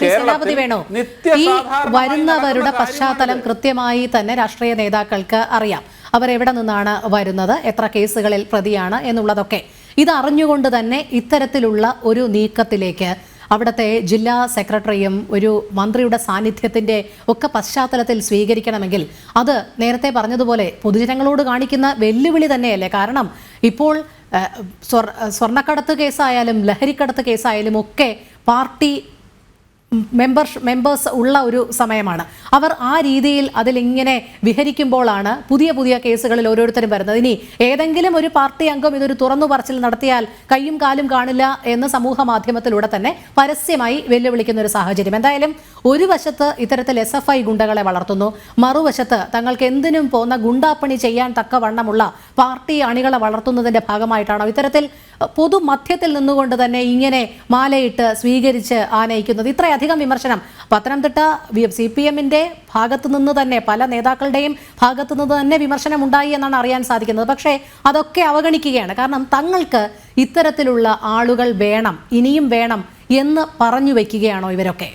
ശ്രീ സേനാപതി വേണു, ഈ വരുന്നവരുടെ പശ്ചാത്തലം കൃത്യമായി തന്നെ രാഷ്ട്രീയ നേതാക്കൾക്ക് അറിയാം. അവരെവിടെ നിന്നാണ് വരുന്നത്, എത്ര കേസുകളിൽ പ്രതിയാണ് എന്നുള്ളതൊക്കെ ഇത് അറിഞ്ഞുകൊണ്ട് തന്നെ ഇത്തരത്തിലുള്ള ഒരു നീക്കത്തിലേക്ക് അവിടുത്തെ ജില്ലാ സെക്രട്ടറിയും ഒരു മന്ത്രിയുടെ സാന്നിധ്യത്തിൻ്റെ ഒക്കെ പശ്ചാത്തലത്തിൽ സ്വീകരിക്കണമെങ്കിൽ അത് നേരത്തെ പറഞ്ഞതുപോലെ പൊതുജനങ്ങളോട് കാണിക്കുന്ന വെല്ലുവിളി തന്നെയല്ലേ? കാരണം ഇപ്പോൾ സ്വർണ്ണക്കടത്ത് കേസായാലും ലഹരിക്കടത്ത് കേസായാലും ഒക്കെ പാർട്ടി മെമ്പേഴ്സ് ഉള്ള ഒരു സമയമാണ്. അവർ ആ രീതിയിൽ അതിലിങ്ങനെ വിഹരിക്കുമ്പോഴാണ് പുതിയ പുതിയ കേസുകളിൽ ഓരോരുത്തരും വരുന്നത്. ഇനി ഏതെങ്കിലും ഒരു പാർട്ടി അംഗം ഇതൊരു തുറന്നു പറച്ചിൽ നടത്തിയാൽ കയ്യും കാലും കാണില്ല എന്ന് സമൂഹ മാധ്യമത്തിലൂടെ തന്നെ പരസ്യമായി വെല്ലുവിളിക്കുന്ന ഒരു സാഹചര്യം. എന്തായാലും ഒരു വശത്ത് ഇത്തരത്തിൽ SFI ഗുണ്ടകളെ വളർത്തുന്നു, മറുവശത്ത് തങ്ങൾക്ക് എന്തിനും പോന്ന ഗുണ്ടാപ്പണി ചെയ്യാൻ തക്കവണ്ണമുള്ള പാർട്ടി അണികളെ വളർത്തുന്നതിന്റെ ഭാഗമായിട്ടാണോ ഇത്തരത്തിൽ പൊതുമധ്യത്തിൽ നിന്നുകൊണ്ട് തന്നെ ഇങ്ങനെ മാലയിട്ട് സ്വീകരിച്ച് ആനയിക്കുന്നത്? ഇത്രയധികം വിമർശനം പത്തനംതിട്ട CPM-ന്റെ ഭാഗത്തു നിന്ന് തന്നെ, പല നേതാക്കളുടെയും ഭാഗത്തു നിന്ന് തന്നെ വിമർശനം ഉണ്ടായി എന്നാണ് അറിയാൻ സാധിക്കുന്നത്. പക്ഷേ അതൊക്കെ അവഗണിക്കുകയാണ്. കാരണം തങ്ങൾക്ക് ഇത്തരത്തിലുള്ള ആളുകൾ വേണം, ഇനിയും വേണം എന്ന് പറഞ്ഞു വെക്കുകയാണോ ഇവരൊക്കെ?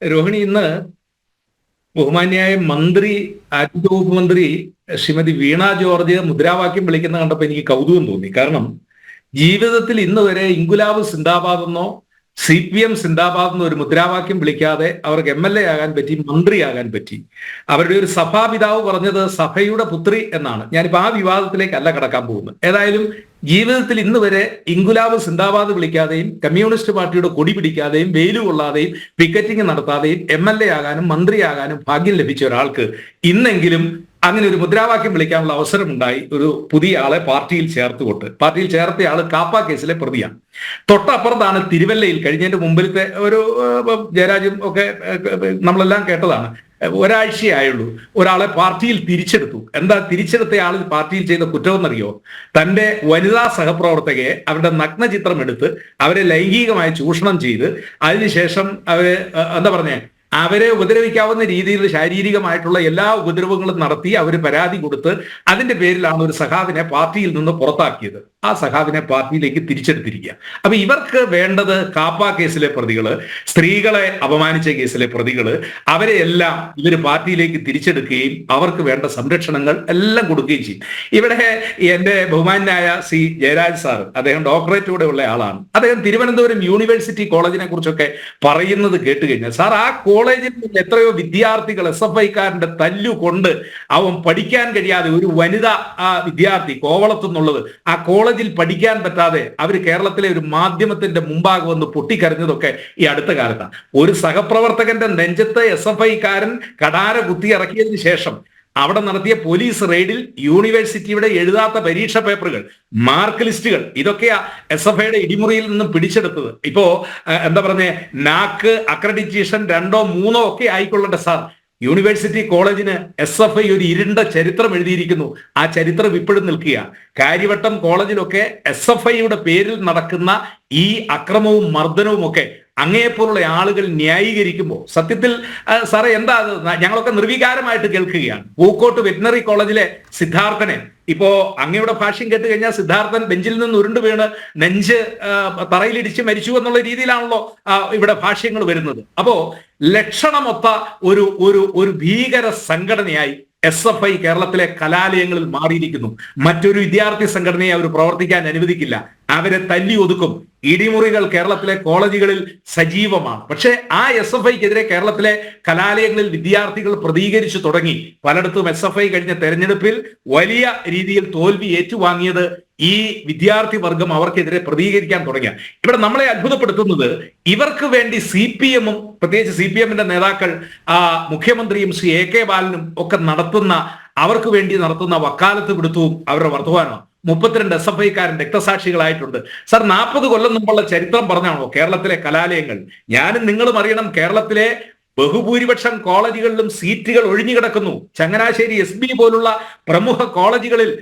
രോഹിണി, ഇന്ന് ബഹുമാന്യായ മന്ത്രി, ആരോഗ്യവകുപ്പ് മന്ത്രി ശ്രീമതി വീണ ജോർജ് മുദ്രാവാക്യം വിളിക്കുന്ന കണ്ടപ്പോൾ എനിക്ക് കൗതുകം തോന്നി. കാരണം ജീവിതത്തിൽ ഇന്ന് വരെ ഇൻകുലാബ് സിന്ദാബാദ് എന്നോ CPM സിന്ദാബാദ് എന്നോ ഒരു മുദ്രാവാക്യം വിളിക്കാതെ അവർക്ക് MLA ആകാൻ പറ്റി, മന്ത്രിയാകാൻ പറ്റി. അവരുടെ ഒരു സഭാപിതാവ് പറഞ്ഞത് സഭയുടെ പുത്രി എന്നാണ്. ഞാനിപ്പോൾ ആ വിവാദത്തിലേക്കല്ല കടക്കാൻ പോകുന്നത്. ഏതായാലും ജീവിതത്തിൽ ഇന്ന് വരെ ഇൻകുലാബ് സിന്ദാബാദ് വിളിക്കാതെയും കമ്മ്യൂണിസ്റ്റ് പാർട്ടിയുടെ കൊടി പിടിക്കാതെയും വെയിലു കൊള്ളാതെയും പിക്കറ്റിംഗ് നടത്താതെയും MLA ആകാനും മന്ത്രിയാകാനും ഭാഗ്യം ലഭിച്ച ഒരാൾക്ക് ഇന്നെങ്കിലും അങ്ങനെ ഒരു മുദ്രാവാക്യം വിളിക്കാനുള്ള അവസരമുണ്ടായി. ഒരു പുതിയ ആളെ പാർട്ടിയിൽ ചേർത്ത ആള് കാപ്പ കേസിലെ പ്രതിയാണ്. തൊട്ടപ്പുറത്താണ് തിരുവല്ലയിൽ കഴിഞ്ഞതിന്റെ മുമ്പിലത്തെ ഒരു ജയരാജും ഒക്കെ നമ്മളെല്ലാം കേട്ടതാണ്. ഒരാഴ്ചയായുള്ളൂ ഒരാളെ പാർട്ടിയിൽ തിരിച്ചെടുത്തു. എന്താ തിരിച്ചെടുത്ത ആൾ പാർട്ടിയിൽ ചെയ്ത കുറ്റമെന്നറിയോ? തന്റെ വനിതാ സഹപ്രവർത്തകയെ അവരുടെ നഗ്നചിത്രം എടുത്ത് അവരെ ലൈംഗികമായി ചൂഷണം ചെയ്ത് അതിനുശേഷം അവരെ ഉപദ്രവിക്കാവുന്ന രീതിയിൽ ശാരീരികമായിട്ടുള്ള എല്ലാ ഉപദ്രവങ്ങളും നടത്തി അവർ പരാതി കൊടുത്ത് അതിന്റെ പേരിലാണ് ഒരു സഖാവിനെ പാർട്ടിയിൽ നിന്ന് പുറത്താക്കിയത്. ആ സഖാവിനെ പാർട്ടിയിലേക്ക് തിരിച്ചെടുത്തിരിക്കുക. അപ്പൊ ഇവർക്ക് വേണ്ടത് കാപ്പ കേസിലെ പ്രതികള്, സ്ത്രീകളെ അപമാനിച്ച കേസിലെ പ്രതികള്, അവരെ എല്ലാം ഇവർ പാർട്ടിയിലേക്ക് തിരിച്ചെടുക്കുകയും അവർക്ക് വേണ്ട സംരക്ഷണങ്ങൾ എല്ലാം കൊടുക്കുകയും ചെയ്യും. ഇവിടെ എന്റെ ബഹുമാനായ ശ്രീ ജയരാജ് സാർ, അദ്ദേഹം ഡോക്ടറേറ്റോടെ ഉള്ള ആളാണ്. അദ്ദേഹം തിരുവനന്തപുരം യൂണിവേഴ്സിറ്റി കോളേജിനെ കുറിച്ചൊക്കെ പറയുന്നത് കേട്ട് കഴിഞ്ഞാൽ, സാർ ആ കോളേജിൽ നിന്ന് എത്രയോ വിദ്യാർത്ഥികൾ SFIക്കാരന്റെ തല്ലുകൊണ്ട് അവൻ പഠിക്കാൻ കഴിയാതെ, ഒരു വനിതാ വിദ്യാർത്ഥി കോവളത്തുനിന്നുള്ളത് ആ കോളേജിൽ പഠിക്കാൻ പറ്റാതെ അവർ കേരളത്തിലെ ഒരു മാധ്യമത്തിന്റെ മുമ്പാകെ വന്ന് പൊട്ടിക്കരഞ്ഞതൊക്കെ ഈ അടുത്ത കാലത്താണ്. ഒരു സഹപ്രവർത്തകന്റെ നെഞ്ചത്ത് SFIക്കാരൻ കടാര കുത്തി ഇറക്കിയതിനു ശേഷം അവിടെ നടത്തിയ പോലീസ് റെയ്ഡിൽ യൂണിവേഴ്സിറ്റിയുടെ എഴുതാത്ത പരീക്ഷ പേപ്പറുകൾ, മാർക്ക് ലിസ്റ്റുകൾ, ഇതൊക്കെയാ SFIയുടെ ഇടിമുറിയിൽ നിന്നും പിടിച്ചെടുത്തത്. ഇപ്പോ നാക്ക് അക്രഡിറ്റേഷൻ 2ഓ 3ഓ ഒക്കെ ആയിക്കൊള്ളട്ടെ സാർ, യൂണിവേഴ്സിറ്റി കോളേജിന് SFI ഒരു ഇരുണ്ട ചരിത്രം എഴുതിയിരിക്കുന്നു. ആ ചരിത്രം ഇപ്പോഴും നിൽക്കുക. കാര്യവട്ടം കോളേജിലൊക്കെ SFIയുടെ പേരിൽ നടക്കുന്ന ഈ അക്രമവും മർദ്ദനവും ഒക്കെ അങ്ങേപ്പോലുള്ള ആളുകൾ ന്യായീകരിക്കുമ്പോൾ സത്യത്തിൽ സാറേ എന്താ അത് ഞങ്ങളൊക്കെ നിർവികാരമായിട്ട് കേൾക്കുകയാണ്. പൂക്കോട്ട് വെറ്റിനറി കോളേജിലെ സിദ്ധാർത്ഥനെ, ഇപ്പോ അങ്ങയുടെ ഭാഷ്യം കേട്ട് കഴിഞ്ഞാൽ സിദ്ധാർത്ഥൻ ബെഞ്ചിൽ നിന്ന് ഉരുണ്ടു വീണ് നെഞ്ച് തറയിലിടിച്ച് മരിച്ചു എന്നുള്ള രീതിയിലാണല്ലോ ഇവിടെ ഭാഷ്യങ്ങൾ വരുന്നത്. അപ്പോ ലക്ഷണമൊത്ത ഒരു ഭീകര സംഘടനയായി SFI കേരളത്തിലെ കലാലയങ്ങളിൽ മാറിയിരിക്കുന്നു. മറ്റൊരു വിദ്യാർത്ഥി സംഘടനയെ അവർ പ്രവർത്തിക്കാൻ അനുവദിക്കില്ല. അവരെ തല്ലി ഒതുക്കും. ഇടിമുറികൾ കേരളത്തിലെ കോളേജുകളിൽ സജീവമാണ്. പക്ഷേ ആ SFIക്കെതിരെ കേരളത്തിലെ കലാലയങ്ങളിൽ വിദ്യാർത്ഥികൾ പ്രതികരിച്ചു തുടങ്ങി. പലയിടത്തും SFI കഴിഞ്ഞ തെരഞ്ഞെടുപ്പിൽ വലിയ രീതിയിൽ തോൽവി ഏറ്റുവാങ്ങിയത് ഈ വിദ്യാർത്ഥി വർഗം അവർക്കെതിരെ പ്രതികരിക്കാൻ തുടങ്ങിയ. ഇവിടെ നമ്മളെ അത്ഭുതപ്പെടുത്തുന്നത് ഇവർക്ക് വേണ്ടി CPM-ഉം പ്രത്യേകിച്ച് CPM-ന്റെ നേതാക്കൾ മുഖ്യമന്ത്രിയും ശ്രീ AK ബാലനും ഒക്കെ അവർക്ക് വേണ്ടി നടത്തുന്ന വക്കാലത്ത് പിടുത്തവും അവരുടെ വർത്തമാനമാണ്. 32 SFIക്കാരൻ രക്തസാക്ഷികളായിട്ടുണ്ട്. സാർ 40 കൊല്ലം മുമ്പുള്ള ചരിത്രം പറഞ്ഞാണോ കേരളത്തിലെ കലാലയങ്ങൾ? ഞാനും നിങ്ങളും അറിയണം, കേരളത്തിലെ ബഹുഭൂരിപക്ഷം കോളേജുകളിലും സീറ്റുകൾ ഒഴിഞ്ഞുകിടക്കുന്നു. ചങ്ങനാശ്ശേരി SB പോലുള്ള പ്രമുഖ കോളേജുകളിൽ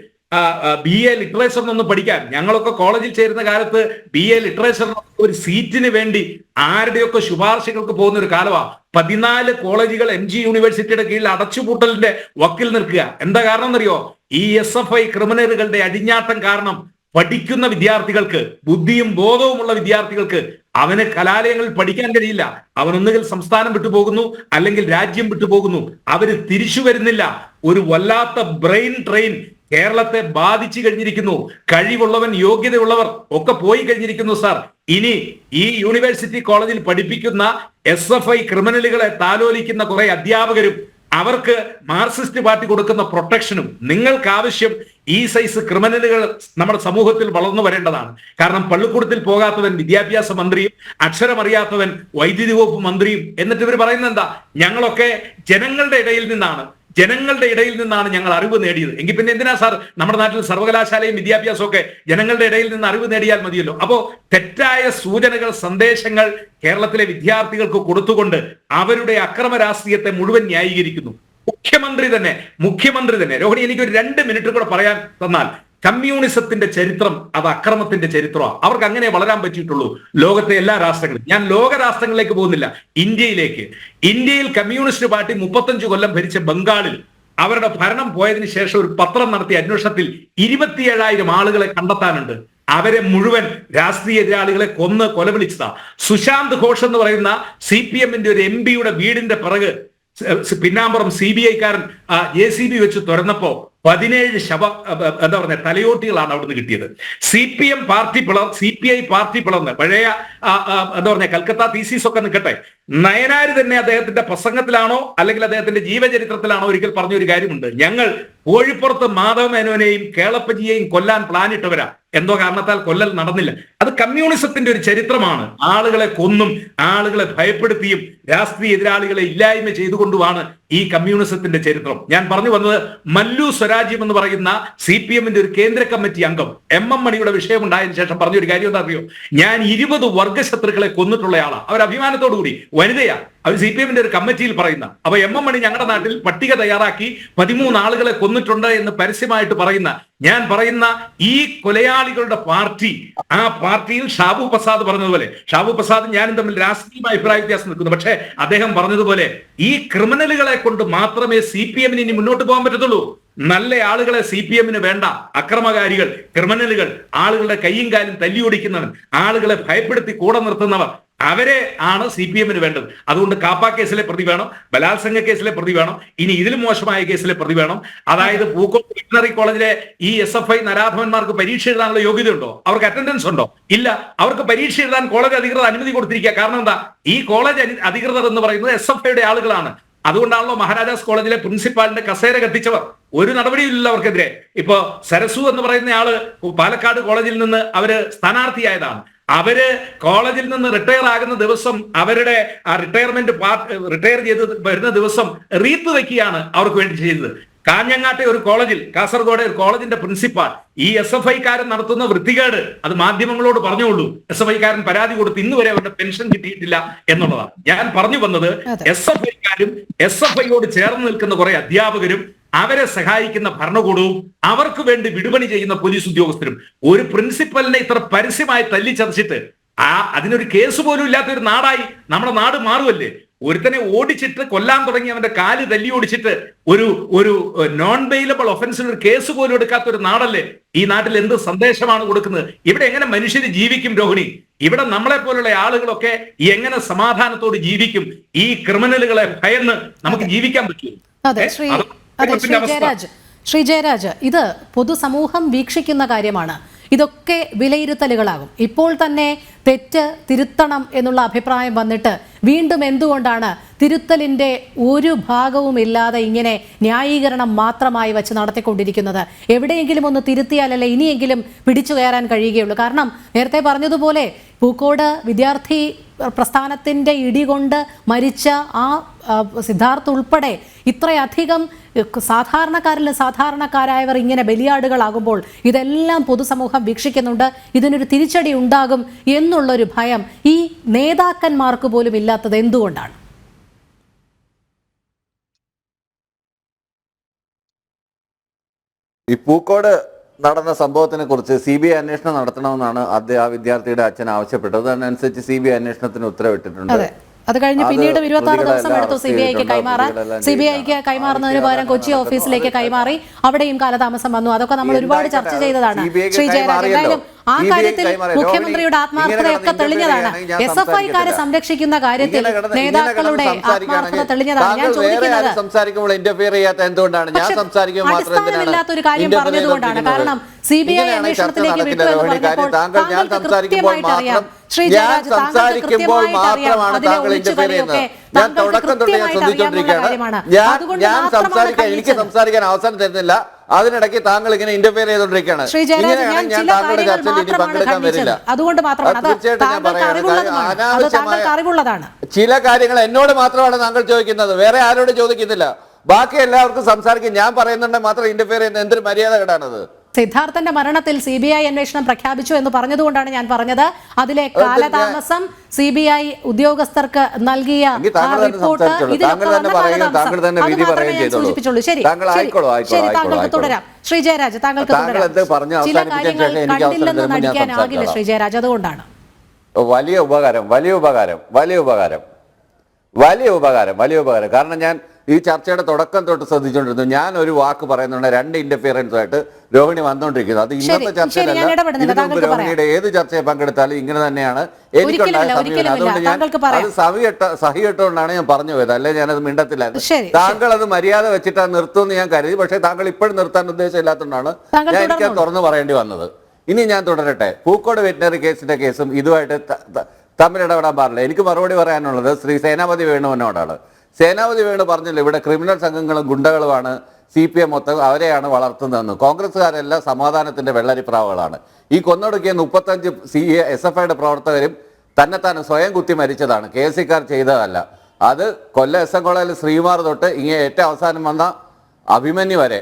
BA ലിറ്ററേച്ചർ ഒന്നും പഠിക്കാൻ, ഞങ്ങളൊക്കെ കോളേജിൽ ചേരുന്ന കാലത്ത് BA ലിറ്ററേച്ചർ ഒരു സീറ്റിന് വേണ്ടി ആരുടെയൊക്കെ ശുപാർശകൾക്ക് പോകുന്ന ഒരു കാലമാണ്. 14 കോളേജുകൾ MG യൂണിവേഴ്സിറ്റിയുടെ കീഴിൽ അടച്ചുപൂട്ടലിന്റെ വക്കിൽ നിൽക്കുക. എന്താ കാരണം എന്നറിയോ? ഈ SFI ക്രിമിനലുകളുടെ അടിഞ്ഞാട്ടം കാരണം പഠിക്കുന്ന വിദ്യാർത്ഥികൾക്ക്, ബുദ്ധിയും ബോധവുമുള്ള വിദ്യാർത്ഥികൾക്ക് അവന് കലാലയങ്ങളിൽ പഠിക്കാൻ കഴിയില്ല. അവൻ ഒന്നുകിൽ സംസ്ഥാനം വിട്ടുപോകുന്നു, അല്ലെങ്കിൽ രാജ്യം വിട്ടുപോകുന്നു. അവര് തിരിച്ചു വരുന്നില്ല. ഒരു വല്ലാത്ത ബ്രെയിൻ ട്രെയിൻ കേരളത്തെ ബാധിച്ചു കഴിഞ്ഞിരിക്കുന്നു. കഴിവുള്ളവൻ, യോഗ്യതയുള്ളവർ ഒക്കെ പോയി കഴിഞ്ഞിരിക്കുന്നു സാർ. ഇനി ഈ യൂണിവേഴ്സിറ്റി കോളേജിൽ പഠിപ്പിക്കുന്ന SFI ക്രിമിനലുകളെ താലോലിക്കുന്ന കുറെ അധ്യാപകരും അവർക്ക് മാർക്സിസ്റ്റ് പാർട്ടി കൊടുക്കുന്ന പ്രൊട്ടക്ഷനും നിങ്ങൾക്ക് ആവശ്യം ഈ സൈസ് ക്രിമിനലുകൾ നമ്മുടെ സമൂഹത്തിൽ വളർന്നു വരേണ്ടതാണ്. കാരണം പള്ളിക്കൂടത്തിൽ പോകാത്തവൻ വിദ്യാഭ്യാസ മന്ത്രിയും അക്ഷരമറിയാത്തവൻ വൈദ്യുതി വകുപ്പ് മന്ത്രിയും. എന്നിട്ട് ഇവർ പറയുന്നത് എന്താ? ഞങ്ങളൊക്കെ ജനങ്ങളുടെ ഇടയിൽ നിന്നാണ് ഞങ്ങൾ അറിവ് നേടിയത്. എങ്കിൽ പിന്നെ എന്തിനാ സാർ നമ്മുടെ നാട്ടിൽ സർവകലാശാലയും വിദ്യാഭ്യാസവും ഒക്കെ ജനങ്ങളുടെ ഇടയിൽ നിന്ന് അറിവ് നേടിയാൽ മതിയല്ലോ. അപ്പോ തെറ്റായ സൂചനകൾ, സന്ദേശങ്ങൾ കേരളത്തിലെ വിദ്യാർത്ഥികൾക്ക് കൊടുത്തുകൊണ്ട് അവരുടെ അക്രമ രാഷ്ട്രീയത്തെ മുഴുവൻ ന്യായീകരിക്കുന്നു. മുഖ്യമന്ത്രി തന്നെ രോഹിണി, എനിക്ക് ഒരു 2 മിനിറ്റ് കൂടെ പറയാൻ തന്നാൽ, കമ്മ്യൂണിസത്തിന്റെ ചരിത്രം അത് അക്രമത്തിന്റെ ചരിത്രമാണ്. അവർക്ക് അങ്ങനെ വളരാൻ പറ്റിയിട്ടുള്ളൂ ലോകത്തെ എല്ലാ രാഷ്ട്രങ്ങളും. ഞാൻ ലോക രാഷ്ട്രങ്ങളിലേക്ക് പോകുന്നില്ല, ഇന്ത്യയിൽ കമ്മ്യൂണിസ്റ്റ് പാർട്ടി 35 കൊല്ലം ഭരിച്ച ബംഗാളിൽ അവരുടെ ഭരണം പോയതിനു ശേഷം ഒരു പത്രം നടത്തിയ അന്വേഷണത്തിൽ 27,000 ആളുകളെ കണ്ടെത്താനുണ്ട്. അവരെ മുഴുവൻ രാഷ്ട്രീയ എതിരാളികളെ കൊലവിളിച്ചതാ. സുശാന്ത് ഘോഷ് എന്ന് പറയുന്ന CPM-ന്റെ ഒരു MP-യുടെ വീടിന്റെ പിറക് പിന്നാമ്പുറം CBI-കാരൻ JCB വെച്ച് തുറന്നപ്പോ 17 തലയോട്ടികളാണ് അവിടുന്ന് കിട്ടിയത്. CPI പാർട്ടി പിളർന്ന് പഴയ കൽക്കത്ത തീസീസ് ഒക്കെ നിൽക്കട്ടെ, നയനാര് തന്നെ അദ്ദേഹത്തിന്റെ പ്രസംഗത്തിലാണോ അല്ലെങ്കിൽ അദ്ദേഹത്തിന്റെ ജീവചരിത്രത്തിലാണോ ഒരിക്കൽ പറഞ്ഞൊരു കാര്യമുണ്ട്: ഞങ്ങൾ കോഴിപ്പുറത്ത് മാധവ മേനോനെയും കേളപ്പജിയെയും കൊല്ലാൻ പ്ലാനിട്ടവരാ, എന്തോ കാരണത്താൽ കൊല്ലൽ നടന്നില്ല. അത് കമ്മ്യൂണിസത്തിന്റെ ഒരു ചരിത്രമാണ്. ആളുകളെ കൊന്നും ആളുകളെ ഭയപ്പെടുത്തിയും രാഷ്ട്രീയ എതിരാളികളെ ഇല്ലായ്മ ചെയ്തുകൊണ്ടുമാണ് ഈ കമ്മ്യൂണിസത്തിന്റെ ചരിത്രം. ഞാൻ പറഞ്ഞു വന്നത്, മല്ലു സ്വരാജ്യം എന്ന് പറയുന്ന CPM-ന്റെ ഒരു കേന്ദ്ര കമ്മിറ്റി അംഗം MM മണിയുടെ വിഷയമുണ്ടായതിനു ശേഷം പറഞ്ഞൊരു കാര്യം എന്താ അറിയോ? ഞാൻ 20 വർഗശത്രുക്കളെ കൊന്നിട്ടുള്ള ആളാണ്. അവർ അഭിമാനത്തോടു കൂടി, വനിതയാ, അവർ CPM-ന്റെ ഒരു കമ്മിറ്റിയിൽ പറയുന്ന. അപ്പൊ MM മണി ഞങ്ങളുടെ നാട്ടിൽ പട്ടിക തയ്യാറാക്കി 13 ആളുകളെ കൊന്നിട്ടുണ്ട് എന്ന് പരസ്യമായിട്ട് ഞാൻ പറയുന്ന ഈ കൊലയാളികളുടെ പാർട്ടി, ആ പാർട്ടിയിൽ ഷാബു പ്രസാദ് പറഞ്ഞതുപോലെ, ഷാബു പ്രസാദ് ഞാനും തമ്മിൽ രാഷ്ട്രീയമായ അഭിപ്രായ വ്യത്യാസം നിൽക്കുന്നു, പക്ഷേ അദ്ദേഹം പറഞ്ഞതുപോലെ ഈ ക്രിമിനലുകളെ കൊണ്ട് മാത്രമേ CPM-ന് ഇനി മുന്നോട്ട് പോകാൻ പറ്റത്തുള്ളൂ. നല്ല ആളുകളെ CPM-ന് വേണ്ട. അക്രമകാരികൾ, ക്രിമിനലുകൾ, ആളുകളുടെ കയ്യും കാലും തല്ലിയൊടിക്കുന്നവൻ, ആളുകളെ ഭയപ്പെടുത്തി കൂടെ നിർത്തുന്നവർ, അവരെ ആണ് CPM-ന് വേണ്ടത്. അതുകൊണ്ട് കാപ്പ കേസിലെ പ്രതി വേണം, ബലാത്സംഗ കേസിലെ പ്രതി വേണം, ഇനി ഇതിലും മോശമായ കേസിലെ പ്രതി വേണം. അതായത് പൂക്കോട് വെറ്റിനറി കോളേജിലെ ഈ SFI നരാധവന്മാർക്ക് പരീക്ഷ എഴുതാനുള്ള യോഗ്യതയുണ്ടോ? അവർക്ക് അറ്റൻഡൻസ് ഉണ്ടോ? ഇല്ല. അവർക്ക് പരീക്ഷ എഴുതാൻ കോളേജ് അധികൃതർ അനുമതി കൊടുത്തിരിക്കുക. കാരണം എന്താ? ഈ കോളേജ് അധികൃതർ എന്ന് പറയുന്നത് SFI-യുടെ ആളുകളാണ്. അതുകൊണ്ടാണല്ലോ മഹാരാജാസ് കോളേജിലെ പ്രിൻസിപ്പാളിന്റെ കസേര കത്തിച്ചവർ. ഒരു നടപടിയില്ല അവർക്കെതിരെ. ഇപ്പൊ സരസു എന്ന് പറയുന്ന ആള് പാലക്കാട് കോളേജിൽ നിന്ന് അവര് സ്ഥാനാർത്ഥിയായതാണ്. അവര് കോളേജിൽ നിന്ന് റിട്ടയർ ആകുന്ന ദിവസം, അവരുടെ റിട്ടയർ ചെയ്ത് വരുന്ന ദിവസം റീത്ത് വെക്കുകയാണ് അവർക്ക് വേണ്ടി ചെയ്തത്. കാഞ്ഞങ്ങാട്ടെ ഒരു കോളേജിൽ, കാസർഗോഡ് ഒരു കോളേജിന്റെ പ്രിൻസിപ്പാൾ ഈ SFI-കാരൻ നടത്തുന്ന വൃത്തികേട് അത് മാധ്യമങ്ങളോട് പറഞ്ഞുള്ളൂ. SFI-കാരൻ പരാതി കൊടുത്ത് ഇന്ന് വരെ അവരുടെ പെൻഷൻ കിട്ടിയിട്ടില്ല എന്നുള്ളതാണ്. ഞാൻ പറഞ്ഞു വന്നത്, SFI-കാരും SFI-യോട് ചേർന്ന് നിൽക്കുന്ന കുറെ അധ്യാപകരും അവരെ സഹായിക്കുന്ന ഭരണകൂടവും അവർക്ക് വേണ്ടി വിടുപണി ചെയ്യുന്ന പോലീസ് ഉദ്യോഗസ്ഥരും ഒരു പ്രിൻസിപ്പലിനെ ഇത്ര പരസ്യമായി തല്ലിച്ചതച്ചിട്ട് അതിനൊരു കേസ് പോലും ഇല്ലാത്ത ഒരു നാടായി നമ്മുടെ നാട് മാറുമല്ലേ? ഒരുത്തനെ ഓടിച്ചിട്ട് കൊല്ലാൻ തുടങ്ങി അവന്റെ കാല് തല്ലി ഓടിച്ചിട്ട് ഒരു നോൺ ബെയിലബിൾ ഒഫൻസിന് ഒരു കേസ് പോലും എടുക്കാത്ത ഒരു നാടല്ലേ ഈ നാട്ടിൽ? എന്ത് സന്ദേശമാണ് കൊടുക്കുന്നത്? ഇവിടെ എങ്ങനെ മനുഷ്യര് ജീവിക്കും രോഹിണി? ഇവിടെ നമ്മളെ പോലുള്ള ആളുകളൊക്കെ എങ്ങനെ സമാധാനത്തോട് ജീവിക്കും? ഈ ക്രിമിനലുകളെ ഭയന്ന് നമുക്ക് ജീവിക്കാൻ പറ്റും? ശ്രീ ജയരാജ്, ഇത് പൊതുസമൂഹം വീക്ഷിക്കുന്ന കാര്യമാണ്. ഇതൊക്കെ വിലയിരുത്തലുകളാകും. ഇപ്പോൾ തന്നെ തെറ്റ് തിരുത്തണം എന്നുള്ള അഭിപ്രായം വന്നിട്ട് വീണ്ടും എന്തുകൊണ്ടാണ് തിരുത്തലിൻ്റെ ഒരു ഭാഗവും ഇല്ലാതെ ഇങ്ങനെ ന്യായീകരണം മാത്രമായി വെച്ച് നടത്തിക്കൊണ്ടിരിക്കുന്നത്? എവിടെയെങ്കിലും ഒന്ന് തിരുത്തിയാലല്ലേ ഇനിയെങ്കിലും പിടിച്ചു കയറാൻ കഴിയുകയുള്ളൂ. കാരണം നേരത്തെ പറഞ്ഞതുപോലെ പൂക്കോട് വിദ്യാർത്ഥി പ്രസ്ഥാനത്തിൻ്റെ ഇടികൊണ്ട് മരിച്ച ആ സിദ്ധാർത്ഥ് ഉൾപ്പെടെ ഇത്രയധികം സാധാരണക്കാരായവർ ഇങ്ങനെ ബലിയാടുകളാകുമ്പോൾ ഇതെല്ലാം പൊതുസമൂഹം വീക്ഷിക്കുന്നുണ്ട്. ഇതിനൊരു തിരിച്ചടി ഉണ്ടാകും എന്നുള്ളൊരു ഭയം ഈ നേതാക്കന്മാർക്ക് പോലും ഇല്ലാത്തത് എന്തുകൊണ്ടാണ്? ഈ പൂക്കോട് നടന്ന സംഭവത്തിനെ കുറിച്ച് CBI അന്വേഷണം നടത്തണമെന്നാണ് ആ വിദ്യാർത്ഥിയുടെ അച്ഛൻ ആവശ്യപ്പെട്ടത്. അതിനനുസരിച്ച് CBI അന്വേഷണത്തിന് ഉത്തരവിട്ടിട്ടുണ്ട്. അത് കഴിഞ്ഞ് പിന്നീട് 26 ദിവസം എടുത്തു CBIക്ക് കൈമാറാൻ. CBIക്ക് കൈമാറുന്നതിന് പകരം കൊച്ചി ഓഫീസിലേക്ക് കൈമാറി. അവിടെയും കാലതാമസം വന്നു. അതൊക്കെ നമ്മൾ ഒരുപാട് ചർച്ച ചെയ്തതാണ് ശ്രീ ജയരാജ്. എന്തായാലും ആ കാര്യത്തിൽ മുഖ്യമന്ത്രിയുടെ ആത്മാർത്ഥതയൊക്കെ തെളിഞ്ഞതാണ്. SFIക്കാരെ സംരക്ഷിക്കുന്ന കാര്യത്തിൽ നേതാക്കളുടെ ആത്മാർത്ഥത തെളിഞ്ഞതാണ്. ഞാൻ ചോദിക്കുന്നത് സംസാരിക്കുമ്പോൾ ഇന്റർഫിയർ ചെയ്യാത്ത എന്തുകൊണ്ടാണ്? ഞാൻ സംസാരിക്കുമ്പോൾ അടിസ്ഥാനമില്ലാത്തൊരു കാര്യം പറഞ്ഞതുകൊണ്ടാണ്. കാരണം CBI അന്വേഷണത്തിലേക്ക് വിട്ടു എന്ന് പറഞ്ഞപ്പോൾ താങ്കൾക്ക് കൃത്യമായിട്ട് അറിയാം. ശ്രീ ജയരാജ്, താങ്കൾക്ക് കൃത്യമായിട്ട് അറിയാം അതിലെ ഒളിച്ചുകളിയൊക്കെ താങ്കൾക്ക് കൃത്യമായിട്ട് അറിയാവുന്ന കാര്യമാണ്. അതുകൊണ്ട് മാത്രമാണ് എനിക്ക് സംസാരിക്കാൻ അവസരം തരുന്നില്ല. അതിനിടയ്ക്ക് താങ്കൾ ഇങ്ങനെ ഇന്റർഫിയർ ചെയ്തുകൊണ്ടിരിക്കുകയാണ്. ശ്രീ ജയരാജ്, ഞാൻ ചില കാര്യങ്ങൾ മാത്രമാണ് ഖണ്ഡിച്ചത്. അതുകൊണ്ട് മാത്രമാണ് അത് താങ്കൾക്ക് അറിവുള്ളതാണ്. ചില കാര്യങ്ങൾ എന്നോട് മാത്രമാണ് താങ്കൾ ചോദിക്കുന്നത്, വേറെ ആരോട് ചോദിക്കുന്നില്ല. ബാക്കി എല്ലാവർക്കും സംസാരിക്കും. ഞാൻ പറയുന്നുണ്ടെങ്കിൽ മാത്രം ഇന്റർഫിയർ ചെയ്യുന്ന എന്തൊരു മര്യാദ കേടാണത്? സിദ്ധാർത്ഥന്റെ മരണത്തിൽ CBI അന്വേഷണം പ്രഖ്യാപിച്ചു എന്ന് പറഞ്ഞതുകൊണ്ടാണ് ഞാൻ പറഞ്ഞത് അതിലെ കാലതാമസം, CBI ഉദ്യോഗസ്ഥർക്ക് നൽകിയ റിപ്പോർട്ട്, സൂചിപ്പിച്ചുള്ളൂ. ശരി, താങ്കൾക്ക് തുടരാം. ശ്രീ ജയരാജ്, താങ്കൾക്ക് തുടരാം. ചില കാര്യങ്ങൾ കണ്ടില്ലെന്ന് നടിക്കാനാകില്ല ശ്രീ ജയരാജ്, അതുകൊണ്ടാണ്. വലിയ ഉപകാരം. കാരണം ഞാൻ ഈ ചർച്ചയുടെ തുടക്കം തൊട്ട് ശ്രദ്ധിച്ചുകൊണ്ടിരുന്നു. ഞാൻ ഒരു വാക്ക് പറയുന്നുണ്ട്, 2 ഇന്റർഫിയറൻസ് ആയിട്ട് രോഹിണി വന്നുകൊണ്ടിരിക്കുന്നത്. അത് ഇന്നത്തെ ചർച്ചയിലല്ല, രോഹിണിയുടെ ഏത് ചർച്ചയിൽ പങ്കെടുത്താലും ഇങ്ങനെ തന്നെയാണ് എനിക്കുണ്ടായ സമീപനം. അതുകൊണ്ട് ഞാൻ അത് സഹികെട്ടുകൊണ്ടാണ് ഞാൻ പറഞ്ഞു പോയത്, അല്ലെ ഞാനത് മിണ്ടത്തില്ലായിരുന്നു. താങ്കൾ അത് മര്യാദ വെച്ചിട്ട് നിർത്തുമെന്ന് ഞാൻ കരുതി. പക്ഷേ താങ്കൾ ഇപ്പോഴും നിർത്താൻ ഉദ്ദേശമില്ലാത്തതുകൊണ്ടാണ് ഞാൻ എനിക്കത് തുറന്നു പറയേണ്ടി വന്നത്. ഇനി ഞാൻ തുടരട്ടെ. പൂക്കോട് വെറ്റിനറി കേസിന്റെ കേസും ഇതുമായിട്ട് തമ്മിലിടപെടാൻ പാടില്ല. എനിക്ക് മറുപടി പറയാനുള്ളത് ശ്രീ സേനാപതി വേണുവിനോടാണ്. സേനാപതി വേണു പറഞ്ഞല്ലോ, ഇവിടെ ക്രിമിനൽ സംഘങ്ങളും ഗുണ്ടകളുമാണ് CPM മൊത്തം അവരെയാണ് വളർത്തുന്നതെന്ന്. കോൺഗ്രസ്സുകാരെല്ലാം സമാധാനത്തിന്റെ വെള്ളരിപ്രാവുകളാണ്. ഈ കൊന്നൊടുക്കിയ 35 SFIയുടെ പ്രവർത്തകരും തന്നെത്താൻ സ്വയം കുത്തി മരിച്ചതാണ്, KSCക്കാർ ചെയ്തതല്ല. അത് കൊല്ലം SM കോളേജിൽ ശ്രീകുമാർ തൊട്ട് ഇങ്ങനെ ഏറ്റവും അവസാനം വന്ന അഭിമന്യു വരെ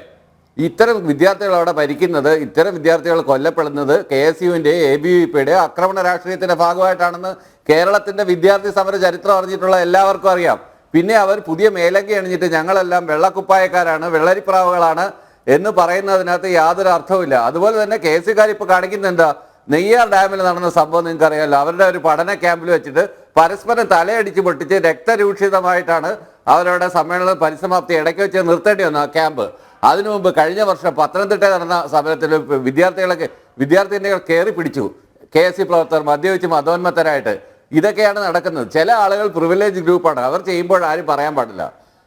ഇത്തരം വിദ്യാർത്ഥികൾ അവിടെ ഭരിക്കുന്നത്, ഇത്തരം വിദ്യാർത്ഥികൾ കൊല്ലപ്പെടുന്നത് KSUവിന്റെ ABVPയുടെ ആക്രമണ രാഷ്ട്രീയത്തിന്റെ ഭാഗമായിട്ടാണെന്ന് കേരളത്തിന്റെ വിദ്യാർത്ഥി സമര ചരിത്രം അറിഞ്ഞിട്ടുള്ള എല്ലാവർക്കും അറിയാം. പിന്നെ അവർ പുതിയ മേലങ്കി അണിഞ്ഞിട്ട് ഞങ്ങളെല്ലാം വെള്ളക്കുപ്പായക്കാരാണ്, വെള്ളരിപ്രാവുകളാണ് എന്ന് പറയുന്നതിനകത്ത് യാതൊരു അർത്ഥവുമില്ല. അതുപോലെ തന്നെ KSCക്കാർ ഇപ്പോൾ കാണിക്കുന്നത് എന്താ? നെയ്യാർ ഡാമിൽ നടന്ന സംഭവം നിങ്ങൾക്ക് അറിയാമല്ലോ. അവരുടെ ഒരു പഠന ക്യാമ്പിൽ വെച്ചിട്ട് പരസ്പരം തലയടിച്ച് പൊട്ടിച്ച് രക്തരൂക്ഷിതമായിട്ടാണ് അവരുടെ സമ്മേളന പരിസമാപ്തി ഇടയ്ക്ക് വെച്ച് നിർത്തേണ്ടി വന്നു ആ ക്യാമ്പ്. അതിനു മുമ്പ് കഴിഞ്ഞ വർഷം പത്തനംതിട്ട നടന്ന സമരത്തിൽ വിദ്യാർത്ഥിനികൾ കയറി പിടിച്ചു KSC പ്രവർത്തകർ മദ്യവെച്ച് മതോന്മത്തരായിട്ട്. ഇതൊക്കെയാണ് നടക്കുന്നത്. ചില ആളുകൾ പ്രിവിലേജ് ഗ്രൂപ്പാണ്, അവർ ചെയ്യുമ്പോൾ ആരും പറയാൻ പാടില്ല.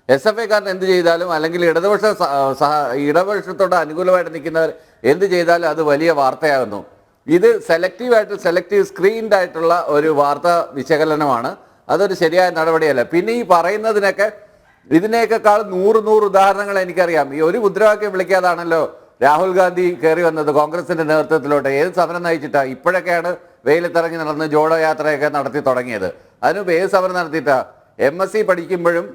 SFIക്കാരൻ എന്ത് ചെയ്താലും, അല്ലെങ്കിൽ ഇടതുപക്ഷത്തോട് അനുകൂലമായിട്ട് നിൽക്കുന്നവർ എന്ത് ചെയ്താലും അത് വലിയ വാർത്തയാകുന്നു. ഇത് സെലക്റ്റീവ് സ്ക്രീൻഡ് ആയിട്ടുള്ള ഒരു വാർത്താ വിശകലനമാണ്. അതൊരു ശരിയായ നടപടിയല്ല. പിന്നെ ഈ പറയുന്നതിനൊക്കെ ഇതിനേക്കാൾ 100 ഉദാഹരണങ്ങൾ എനിക്കറിയാം. ഈ ഒരു മുദ്രാവാക്യം വിളിക്കാതാണല്ലോ രാഹുൽ ഗാന്ധി കയറി വന്നത് കോൺഗ്രസിന്റെ നേതൃത്വത്തിലോട്ട്. ഏത് സമരം നയിച്ചിട്ടാ? ഇപ്പോഴൊക്കെയാണ് വെയിലത്തിറങ്ങി നടന്ന് ജോഡോ യാത്രയൊക്കെ നടത്തി തുടങ്ങിയത്. അതിനുമുമ്പ് ഏത് സമരം നടത്തിയിട്ടാ? MSc പഠിക്കുമ്പോഴും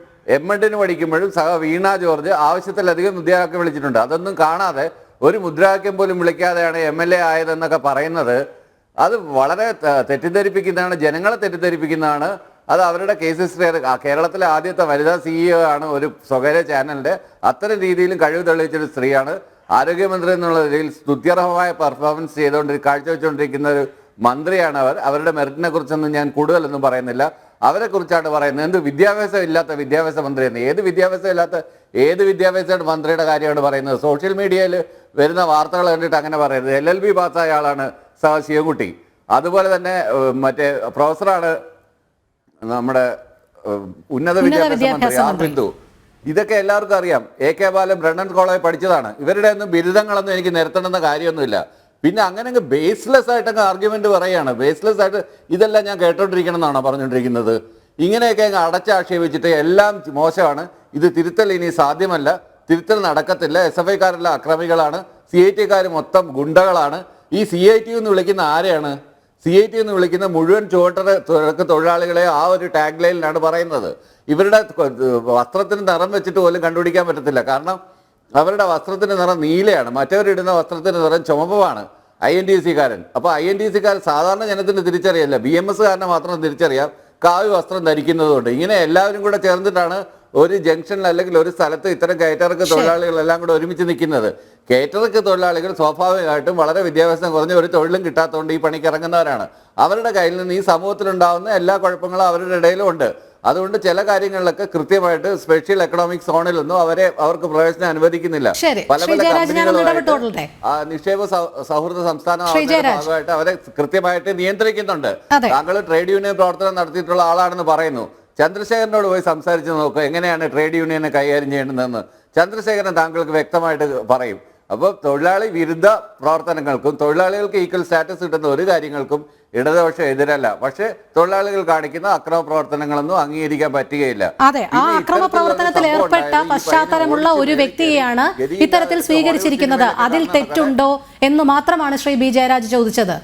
MEd പഠിക്കുമ്പോഴും വീണ ജോർജ് ആവശ്യത്തിലധികം മുദ്രാവാക്യം വിളിച്ചിട്ടുണ്ട്. അതൊന്നും കാണാതെ ഒരു മുദ്രാവാക്യം പോലും വിളിക്കാതെയാണ് MLA ആയതെന്നൊക്കെ പറയുന്നത് അത് വളരെ തെറ്റിദ്ധരിപ്പിക്കുന്നതാണ്, ജനങ്ങളെ തെറ്റിദ്ധരിപ്പിക്കുന്നതാണ്. അത് അവരുടെ കേസ് ഹിസ്റ്ററി. കേരളത്തിലെ ആദ്യത്തെ വനിതാ CEO ആണ് ഒരു സ്വകാര്യ ചാനലിന്റെ. അത്തരം രീതിയിലും കഴിവ് തെളിയിച്ചൊരു സ്ത്രീയാണ്. ആരോഗ്യമന്ത്രി എന്നുള്ള നിലയിൽ സ്തുത്യർഹമായ പെർഫോമൻസ് കാഴ്ചവെച്ചുകൊണ്ടിരിക്കുന്ന ഒരു മന്ത്രിയാണ് അവർ. അവരുടെ മെറിറ്റിനെ കുറിച്ചൊന്നും ഞാൻ കൂടുതലൊന്നും പറയുന്നില്ല. അവരെ കുറിച്ചാണ് പറയുന്നത്. എന്ത് വിദ്യാഭ്യാസം ഇല്ലാത്ത വിദ്യാഭ്യാസ മന്ത്രി എന്ന്? ഏത് വിദ്യാഭ്യാസ മന്ത്രിയുടെ കാര്യമാണ് പറയുന്നത്? സോഷ്യൽ മീഡിയയിൽ വരുന്ന വാർത്തകൾ കണ്ടിട്ട് അങ്ങനെ പറയരുത്. LLB പാസ്സായ ആളാണ് ശിവൻകുട്ടി. അതുപോലെ തന്നെ മറ്റേ പ്രൊഫസറാണ് നമ്മുടെ ഉന്നത വിദ്യാഭ്യാസ മന്ത്രി ആർ ബിന്ദു. ഇതൊക്കെ എല്ലാവർക്കും അറിയാം. AK ബാലൻ ബ്രണ്ണൻ കോളേജ് പഠിച്ചതാണ്. ഇവരുടെ ഒന്നും ബിരുദങ്ങളൊന്നും എനിക്ക് നിരത്തണമെന്ന കാര്യമൊന്നുമില്ല. പിന്നെ അങ്ങനെ ബേസ്ലെസ് ആയിട്ടൊക്കെ ആർഗ്യുമെന്റ് പറയുകയാണ്. ബേസ്ലെസ് ആയിട്ട് ഇതെല്ലാം ഞാൻ കേട്ടോണ്ടിരിക്കണം എന്നാണോ പറഞ്ഞുകൊണ്ടിരിക്കുന്നത്? ഇങ്ങനെയൊക്കെ അങ്ങ് അടച്ചാക്ഷേപിച്ചിട്ട് എല്ലാം മോശമാണ്, ഇത് തിരുത്തൽ ഇനി സാധ്യമല്ല, തിരുത്തൽ നടക്കത്തില്ല, SFIക്കാരെല്ലാം അക്രമികളാണ്, CITക്കാർ മൊത്തം ഗുണ്ടകളാണ്. ഈ CIT എന്ന് വിളിക്കുന്ന ആരെയാണ്? CIT എന്ന് വിളിക്കുന്ന മുഴുവൻ ചുവട്ട തൊഴിലാളികളെ ആ ഒരു ടാഗ് ലൈനിലാണ് പറയുന്നത്. ഇവരുടെ വസ്ത്രത്തിന് നിറം വെച്ചിട്ട് പോലും കണ്ടുപിടിക്കാൻ പറ്റത്തില്ല. കാരണം അവരുടെ വസ്ത്രത്തിന്റെ നിറം നീലയാണ്, മറ്റവരിടുന്ന വസ്ത്രത്തിന്റെ നിറം ചുമപ്പാണ്. INTC-കാരൻ. അപ്പോൾ INTC-കാരൻ സാധാരണ ജനത്തിന് തിരിച്ചറിയില്ല, BMS-കാരനെ മാത്രം തിരിച്ചറിയാം കാവ്യ വസ്ത്രം ധരിക്കുന്നതുകൊണ്ട്. ഇങ്ങനെ എല്ലാവരും കൂടെ ചേർന്നിട്ടാണ് ഒരു ജംഗ്ഷനിൽ അല്ലെങ്കിൽ ഒരു സ്ഥലത്ത് ഇത്തരം കയറ്റിറക്ക് തൊഴിലാളികളെല്ലാം കൂടെ ഒരുമിച്ച് നിൽക്കുന്നത്. കയറ്റിറക്ക് തൊഴിലാളികൾ സ്വാഭാവികമായിട്ടും വളരെ വിദ്യാഭ്യാസം കുറഞ്ഞ ഒരു തൊഴിലും കിട്ടാത്തതുകൊണ്ട് ഈ പണിക്ക് ഇറങ്ങുന്നവരാണ്. അവരുടെ കയ്യിൽ നിന്ന് ഈ സമൂഹത്തിലുണ്ടാകുന്ന എല്ലാ കുഴപ്പങ്ങളും അവരുടെ ഇടയിലും ഉണ്ട്. അതുകൊണ്ട് ചില കാര്യങ്ങളിലൊക്കെ കൃത്യമായിട്ട് സ്പെഷ്യൽ എക്കണോമിക് സോണിലൊന്നും അവർക്ക് പ്രവേശനം അനുവദിക്കുന്നില്ല. പല പല കമ്പനികളുമായിട്ട് നിക്ഷേപ സൗഹൃദ സംസ്ഥാനമാകുന്നതിന്റെ ഭാഗമായിട്ട് അവരെ കൃത്യമായിട്ട് നിയന്ത്രിക്കുന്നുണ്ട്. താങ്കൾ ട്രേഡ് യൂണിയൻ പ്രവർത്തനം നടത്തിയിട്ടുള്ള ആളാണെന്ന് പറയുന്നു. ചന്ദ്രശേഖരനോട് പോയി സംസാരിച്ച് നോക്കുക എങ്ങനെയാണ് ട്രേഡ് യൂണിയനെ കൈകാര്യം ചെയ്യേണ്ടതെന്ന്. ചന്ദ്രശേഖരൻ താങ്കൾക്ക് വ്യക്തമായിട്ട് പറയും. അപ്പോൾ തൊഴിലാളി വിരുദ്ധ പ്രവർത്തനങ്ങൾക്കും തൊഴിലാളികൾക്ക് ഈക്വൽ സ്റ്റാറ്റസ് കിട്ടുന്ന ഒരു കാര്യങ്ങൾക്കും ഇടതുപക്ഷം എതിരല്ല. പക്ഷെ തൊഴിലാളികൾ കാണിക്കുന്ന അക്രമ പ്രവർത്തനങ്ങളൊന്നും അംഗീകരിക്കാൻ പറ്റുകയില്ല. അതെ, ആ അക്രമ പ്രവർത്തനത്തിൽ ഏർപ്പെട്ട പശ്ചാത്തലമുള്ള ഒരു വ്യക്തിയെയാണ് ഇത്തരത്തിൽ സ്വീകരിച്ചിരിക്കുന്നത്. അതിൽ തെറ്റുണ്ടോ എന്ന് മാത്രമാണ് ശ്രീ ബി ജയരാജ് ചോദിച്ചത്.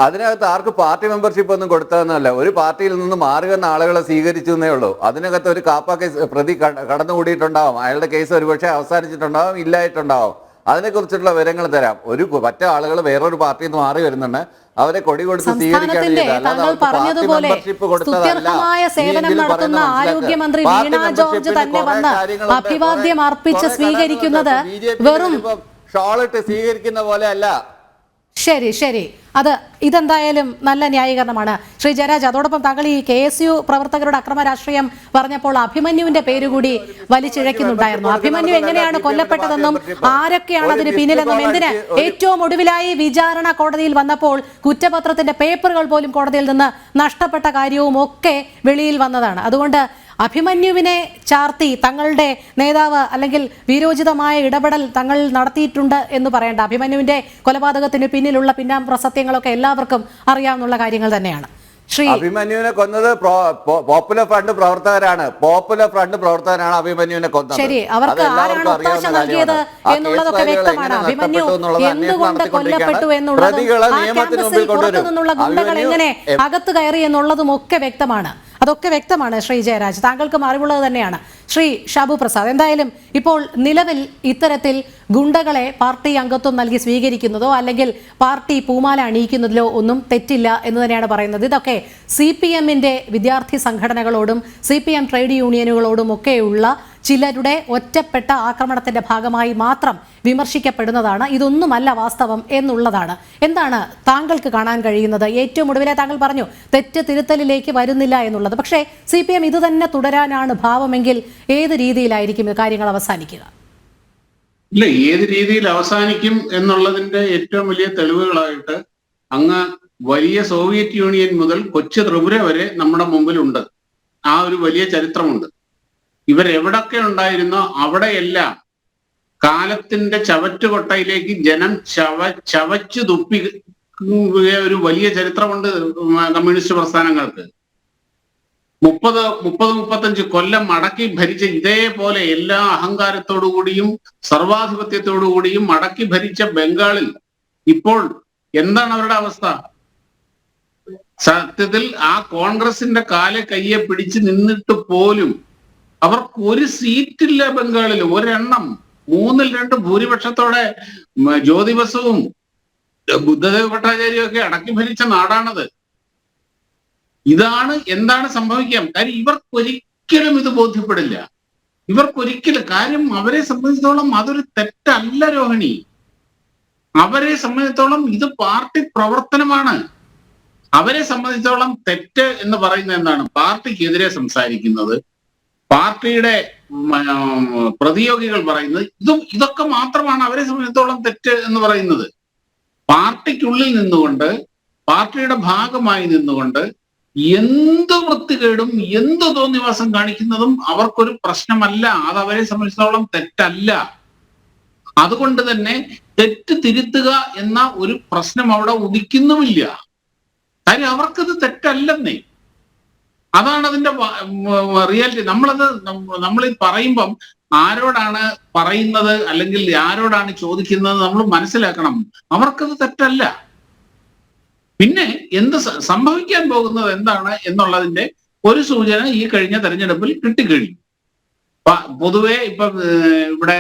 അതിനകത്ത് ആർക്ക് പാർട്ടി മെമ്പർഷിപ്പ് ഒന്നും കൊടുത്തതെന്നല്ല, ഒരു പാർട്ടിയിൽ നിന്ന് മാറി വന്ന ആളുകളെ സ്വീകരിച്ചു എന്നേ ഉള്ളൂ. അതിനകത്ത് ഒരു കാപ്പ കേസ് പ്രതി കടന്നുകൂടിയിട്ടുണ്ടാവും, അയാളുടെ കേസ് ഒരുപക്ഷെ അവസാനിച്ചിട്ടുണ്ടാവും, ഇല്ലായിട്ടുണ്ടാവും. അതിനെക്കുറിച്ചുള്ള വിവരങ്ങൾ തരാം. മറ്റേ ആളുകൾ വേറൊരു പാർട്ടിയിൽ നിന്ന് മാറി വരുന്നുണ്ട്, അവരെ കൊടി കൊടുത്ത് സ്വീകരിക്കുകയാണ്. ആരോഗ്യമന്ത്രി വീണ ജോർജ് തന്നെ വന്ന് അഭിവാദ്യം അർപ്പിച്ച് സ്വീകരിക്കുന്നത് വെറും ഷോളിട്ട് സ്വീകരിക്കുന്ന പോലെ അല്ല. ശരി ശരി, ഇതെന്തായാലും നല്ല ന്യായീകരണമാണ് ശ്രീ ജയരാജ്. അതോടൊപ്പം താങ്കൾ ഈ KSU പ്രവർത്തകരുടെ അക്രമ രാഷ്ട്രീയം പറഞ്ഞപ്പോൾ അഭിമന്യുവിന്റെ പേരുകൂടി വലിച്ചിഴയ്ക്കുന്നുണ്ടായിരുന്നു. അഭിമന്യു എങ്ങനെയാണ് കൊല്ലപ്പെട്ടതെന്നും ആരൊക്കെയാണ് അതിന് പിന്നിലെന്നും എന്തിന് ഏറ്റവും ഒടുവിലായി വിചാരണ കോടതിയിൽ വന്നപ്പോൾ കുറ്റപത്രത്തിന്റെ പേപ്പറുകൾ പോലും കോടതിയിൽ നിന്ന് നഷ്ടപ്പെട്ട കാര്യവും ഒക്കെ വെളിയിൽ വന്നതാണ്. അതുകൊണ്ട് അഭിമന്യുവിനെ ചാർത്തി തങ്ങളുടെ നേതാവ് അല്ലെങ്കിൽ വീരോചിതമായ ഇടപെടൽ തങ്ങൾ നടത്തിയിട്ടുണ്ട് എന്ന് പറയേണ്ട, അഭിമന്യുവിന്റെ കൊലപാതകത്തിന് പിന്നിലുള്ള പിന്നാമ്പുറ സത്യങ്ങളൊക്കെ എല്ലാവർക്കും അറിയാവുന്ന കാര്യങ്ങൾ തന്നെയാണ്. അഭിമന്യുവിനെ കൊന്നത് പോപ്പുലർ ഫ്രണ്ട് പ്രവർത്തകരാണ്. അഭിമന്യുവിനെ കൊന്നത്. ശരി, അവർക്ക് ആരാണ് ഒത്താശ നൽകിയത് എന്നുള്ളതൊക്കെ വ്യക്തമാണ്. അഭിമന്യു എന്തുകൊണ്ട് കൊല്ലപ്പെട്ടു എന്നുള്ളതും പുറത്തു നിന്നുള്ള ഗുണ്ടകൾ എങ്ങനെ അകത്ത് കയറി എന്നുള്ളതും ഒക്കെ വ്യക്തമാണ്. അതൊക്കെ വ്യക്തമാണ് ശ്രീ ജയരാജ്, താങ്കൾക്കും അറിവുള്ളത് തന്നെയാണ്. ശ്രീ ഷാബു പ്രസാദ്, എന്തായാലും ഇപ്പോൾ നിലവിൽ ഇത്തരത്തിൽ ഗുണ്ടകളെ പാർട്ടി അംഗത്വം നൽകി സ്വീകരിക്കുന്നതോ അല്ലെങ്കിൽ പാർട്ടി പൂമാല അണിയിക്കുന്നതിലോ ഒന്നും തെറ്റില്ല എന്ന് തന്നെയാണ് പറയുന്നത്. ഇതൊക്കെ CPM-ന്റെ വിദ്യാർത്ഥി സംഘടനകളോടും CPM ട്രേഡ് യൂണിയനുകളോടും ഒക്കെയുള്ള ചിലരുടെ ഒറ്റപ്പെട്ട ആക്രമണത്തിന്റെ ഭാഗമായി മാത്രം വിമർശിക്കപ്പെടുന്നതാണ്. ഇതൊന്നുമല്ല വാസ്തവം എന്നുള്ളതാണ്. എന്താണ് താങ്കൾക്ക് കാണാൻ കഴിയുന്നത്? ഏറ്റവും ഒടുവിലെ താങ്കൾ പറഞ്ഞു തെറ്റ് തിരുത്തലിലേക്ക് വരുന്നില്ല എന്നുള്ളത്. പക്ഷേ CPM ഇത് തന്നെ തുടരാനാണ് ഭാവമെങ്കിൽ ഏത് രീതിയിലായിരിക്കും കാര്യങ്ങൾ അവസാനിക്കുക? ഇല്ല, ഏത് രീതിയിൽ അവസാനിക്കും എന്നുള്ളതിന്റെ ഏറ്റവും വലിയ തെളിവുകളായിട്ട് അങ്ങ് വലിയ സോവിയറ്റ് യൂണിയൻ മുതൽ കൊച്ചു ത്രിപുര വരെ നമ്മുടെ മുമ്പിലുണ്ട്. ആ ഒരു വലിയ ചരിത്രമുണ്ട്. ഇവരെവിടൊക്കെ ഉണ്ടായിരുന്നോ അവിടെയെല്ലാം കാലത്തിന്റെ ചവറ്റുകൊട്ടയിലേക്ക് ജനം ചവച്ചു തുപ്പി ഒരു വലിയ ചരിത്രമുണ്ട് കമ്മ്യൂണിസ്റ്റ് പ്രസ്ഥാനങ്ങൾക്ക്. 35 കൊല്ലം അടക്കി ഭരിച്ച, ഇതേപോലെ എല്ലാ അഹങ്കാരത്തോടുകൂടിയും സർവാധിപത്യത്തോടുകൂടിയും അടക്കി ഭരിച്ച ബംഗാളിൽ ഇപ്പോൾ എന്താണ് അവരുടെ അവസ്ഥ? സത്യത്തിൽ ആ കോൺഗ്രസിന്റെ കാലെ കയ്യെ പിടിച്ച് നിന്നിട്ട് പോലും അവർക്ക് ഒരു സീറ്റില്ല ബംഗാളിൽ, ഒരെണ്ണം. 3-2 ഭൂരിപക്ഷത്തോടെ ജ്യോതി ബസുവും ബുദ്ധദേവ് ഭട്ടാചാര്യയും ഒക്കെ അടക്കി ഭരിച്ച നാടാണത്. എന്താണ് സംഭവിക്കാം? കാര്യം ഇവർക്കൊരിക്കലും ഇത് ബോധ്യപ്പെടില്ല. ഇവർക്കൊരിക്കലും കാര്യം അവരെ സംബന്ധിച്ചിടത്തോളം അതൊരു തെറ്റല്ല രോഹിണി. അവരെ സംബന്ധിച്ചിടത്തോളം ഇത് പാർട്ടി പ്രവർത്തനമാണ്. അവരെ സംബന്ധിച്ചിടത്തോളം തെറ്റ് എന്ന് പറയുന്നത് എന്താണ്? പാർട്ടിക്കെതിരെ സംസാരിക്കുന്നത്, പാർട്ടിയുടെ പ്രതിയോഗികൾ പറയുന്നത്, ഇതൊക്കെ മാത്രമാണ് അവരെ സംബന്ധിച്ചിടത്തോളം തെറ്റ് എന്ന് പറയുന്നത്. പാർട്ടിക്കുള്ളിൽ നിന്നുകൊണ്ട്, പാർട്ടിയുടെ ഭാഗമായി നിന്നുകൊണ്ട് എന്ത് വൃത്തികേടും എന്ത് തോന്നിവാസം കാണിക്കുന്നതും അവർക്കൊരു പ്രശ്നമല്ല. അത് അവരെ സംബന്ധിച്ചിടത്തോളം തെറ്റല്ല. അതുകൊണ്ട് തന്നെ തെറ്റ് തിരുത്തുക എന്ന ഒരു പ്രശ്നം അവിടെ ഉദിക്കുന്നുമില്ല. കാര്യം അവർക്കത് തെറ്റല്ലെന്നേ. അതാണ് അതിന്റെ റിയാലിറ്റി. നമ്മൾ പറയുമ്പം ആരോടാണ് പറയുന്നത് അല്ലെങ്കിൽ ആരോടാണ് ചോദിക്കുന്നത് നമ്മൾ മനസ്സിലാക്കണം. അവർക്കത് തെറ്റല്ല. പിന്നെ എന്ത് സംഭവിക്കാൻ പോകുന്നത് എന്താണ് എന്നുള്ളതിന്റെ ഒരു സൂചന ഈ കഴിഞ്ഞ തെരഞ്ഞെടുപ്പിൽ കിട്ടിക്കഴിഞ്ഞു. പൊതുവെ ഇപ്പൊ ഇവിടെ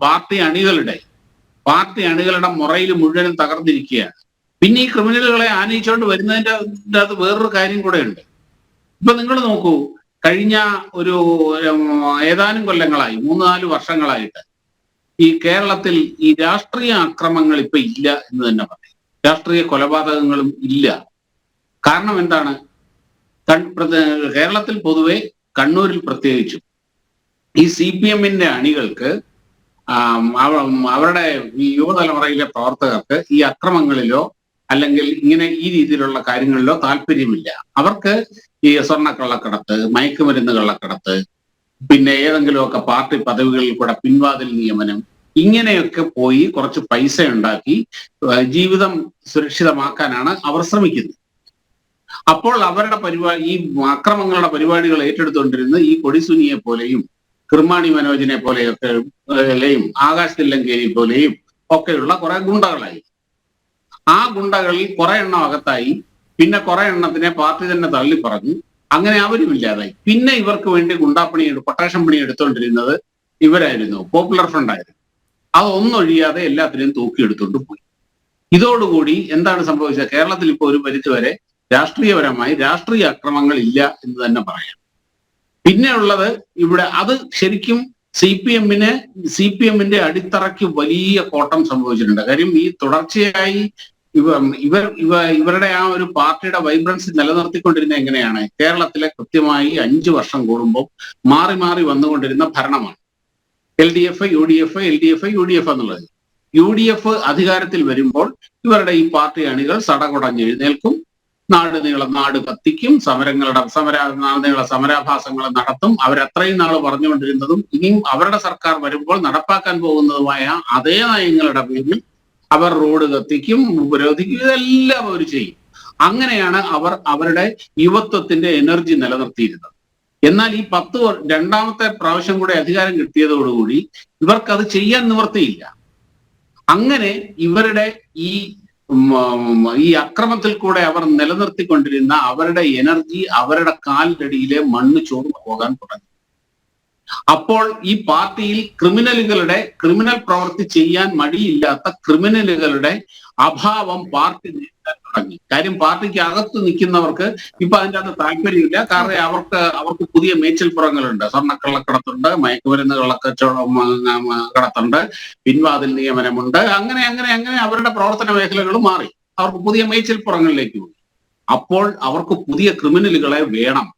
പാർട്ടി അണികളുടെ മുറയിൽ മുഴുവനും തകർന്നിരിക്കുകയാണ്. പിന്നെ ഈ ക്രിമിനലുകളെ ആനയിച്ചുകൊണ്ട് വരുന്നതിന്റെ അത് വേറൊരു കാര്യം കൂടെ ഉണ്ട്. ഇപ്പൊ നിങ്ങൾ നോക്കൂ, കഴിഞ്ഞ ഒരു ഏതാനും കൊല്ലങ്ങളായി, 3-4 വർഷങ്ങളായിട്ട് ഈ കേരളത്തിൽ ഈ രാഷ്ട്രീയ അക്രമങ്ങൾ ഇപ്പൊ ഇല്ല എന്ന് തന്നെ പറയും. രാഷ്ട്രീയ കൊലപാതകങ്ങളും ഇല്ല. കാരണം എന്താണ്? കേരളത്തിൽ പൊതുവെ, കണ്ണൂരിൽ പ്രത്യേകിച്ചും ഈ CPM-ന്റെ അണികൾക്ക് അവരുടെ ഈ യുവതലമുറയിലെ പ്രവർത്തകർക്ക് ഈ അക്രമങ്ങളിലോ അല്ലെങ്കിൽ ഇങ്ങനെ ഈ രീതിയിലുള്ള കാര്യങ്ങളിലോ താല്പര്യമില്ല. അവർക്ക് ഈ സ്വർണ്ണക്കള്ളക്കടത്ത്, മയക്കുമരുന്ന് കള്ളക്കടത്ത്, പിന്നെ ഏതെങ്കിലുമൊക്കെ പാർട്ടി പദവികളിൽ കൂടെ പിൻവാതിൽ നിയമനം, ഇങ്ങനെയൊക്കെ പോയി കുറച്ച് പൈസ ഉണ്ടാക്കി ജീവിതം സുരക്ഷിതമാക്കാനാണ് അവർ ശ്രമിക്കുന്നത്. അപ്പോൾ അവരുടെ ഈ അക്രമങ്ങളുടെ പരിപാടികൾ ഏറ്റെടുത്തുകൊണ്ടിരുന്ന ഈ കൊടിസുനിയെ പോലെയും കിർമാണി മനോജിനെ പോലെയും ആകാശ് തില്ലങ്കേരി പോലെയും ഒക്കെയുള്ള കുറെ ഗുണ്ടകളായി. ആ ഗുണ്ടകളിൽ കുറെ എണ്ണം അകത്തായി. പിന്നെ കുറെ എണ്ണത്തിനെ പാർട്ടി തന്നെ തള്ളി പറഞ്ഞു. അങ്ങനെ അവരും ഇല്ലാതായി. പിന്നെ ഇവർക്ക് വേണ്ടി കൊട്ടേഷൻ പണി എടുത്തുകൊണ്ടിരുന്നത് ഇവരായിരുന്നു, പോപ്പുലർ ഫ്രണ്ട് ആയിരുന്നു. അതൊന്നൊഴിയാതെ എല്ലാത്തിനെയും തൂക്കിയെടുത്തുകൊണ്ട് പോയി. ഇതോടുകൂടി എന്താണ് സംഭവിച്ചത്? കേരളത്തിൽ ഇപ്പോൾ ഒരു പരിധിവരെ രാഷ്ട്രീയപരമായി രാഷ്ട്രീയ അക്രമങ്ങൾ ഇല്ല എന്ന് തന്നെ പറയാം. പിന്നെ ഉള്ളത് ഇവിടെ അത് ശരിക്കും CPM-ന്റെ അടിത്തറയ്ക്ക് വലിയ കോട്ടം സംഭവിച്ചിട്ടുണ്ട്. കാര്യം ഈ തുടർച്ചയായി ഇവരുടെ ആ ഒരു പാർട്ടിയുടെ വൈബ്രൻസി നിലനിർത്തിക്കൊണ്ടിരുന്ന എങ്ങനെയാണ്? കേരളത്തിലെ കൃത്യമായി 5 വർഷം കൂടുമ്പോൾ മാറി മാറി വന്നുകൊണ്ടിരുന്ന ഭരണമാണ്. LDF, UDF, LDF, UDF എന്നുള്ളത്. UDF അധികാരത്തിൽ വരുമ്പോൾ ഇവരുടെ ഈ പാർട്ടി അണികൾ സടകുടഞ്ഞെഴുന്നേൽക്കും, നാട് കത്തിക്കും, സമരാഭാസങ്ങൾ നടത്തും. അവരത്രയും നാൾ പറഞ്ഞുകൊണ്ടിരുന്നതും ഇനിയും അവരുടെ സർക്കാർ വരുമ്പോൾ നടപ്പാക്കാൻ പോകുന്നതുമായ അതേ നയങ്ങളുടെ പേരിൽ അവർ റോഡ് കത്തിക്കും, ഉപരോധിക്കും, ഇതെല്ലാം അവർ ചെയ്യും. അങ്ങനെയാണ് അവർ അവരുടെ യുവത്വത്തിന്റെ എനർജി നിലനിർത്തിയിരുന്നത്. എന്നാൽ ഈ 2ാമത്തെ പ്രാവശ്യം കൂടെ അധികാരം കിട്ടിയതോടുകൂടി ഇവർക്കത് ചെയ്യാൻ നിവൃത്തിയില്ല. അങ്ങനെ ഇവരുടെ ഈ അക്രമത്തിൽ കൂടെ അവർ നിലനിർത്തിക്കൊണ്ടിരുന്ന അവരുടെ എനർജി അവരുടെ കാലിനടിയിലെ മണ്ണ് ചോർന്നു പോകാൻ തുടങ്ങി. അപ്പോൾ ഈ പാർട്ടിയിൽ ക്രിമിനൽ പ്രവൃത്തി ചെയ്യാൻ മടിയില്ലാത്ത ക്രിമിനലുകളുടെ അഭാവം പാർട്ടി നേരിടാൻ തുടങ്ങി. കാര്യം പാർട്ടിക്ക് അകത്ത് നിൽക്കുന്നവർക്ക് ഇപ്പൊ അതിൻ്റെ അകത്ത് താല്പര്യമില്ല. കാരണം അവർക്ക് പുതിയ മേച്ചിൽപ്പുറങ്ങളുണ്ട്. സ്വർണ്ണക്കള്ളക്കടത്തുണ്ട്, മയക്കുമരുന്ന് കടത്തുണ്ട്, പിൻവാതിൽ നിയമനമുണ്ട്. അങ്ങനെ അവരുടെ പ്രവർത്തന മേഖലകൾ മാറി. അവർക്ക് പുതിയ മേച്ചിൽപ്പുറങ്ങളിലേക്ക് പോയി. അപ്പോൾ അവർക്ക് പുതിയ ക്രിമിനലുകളെ വേണം,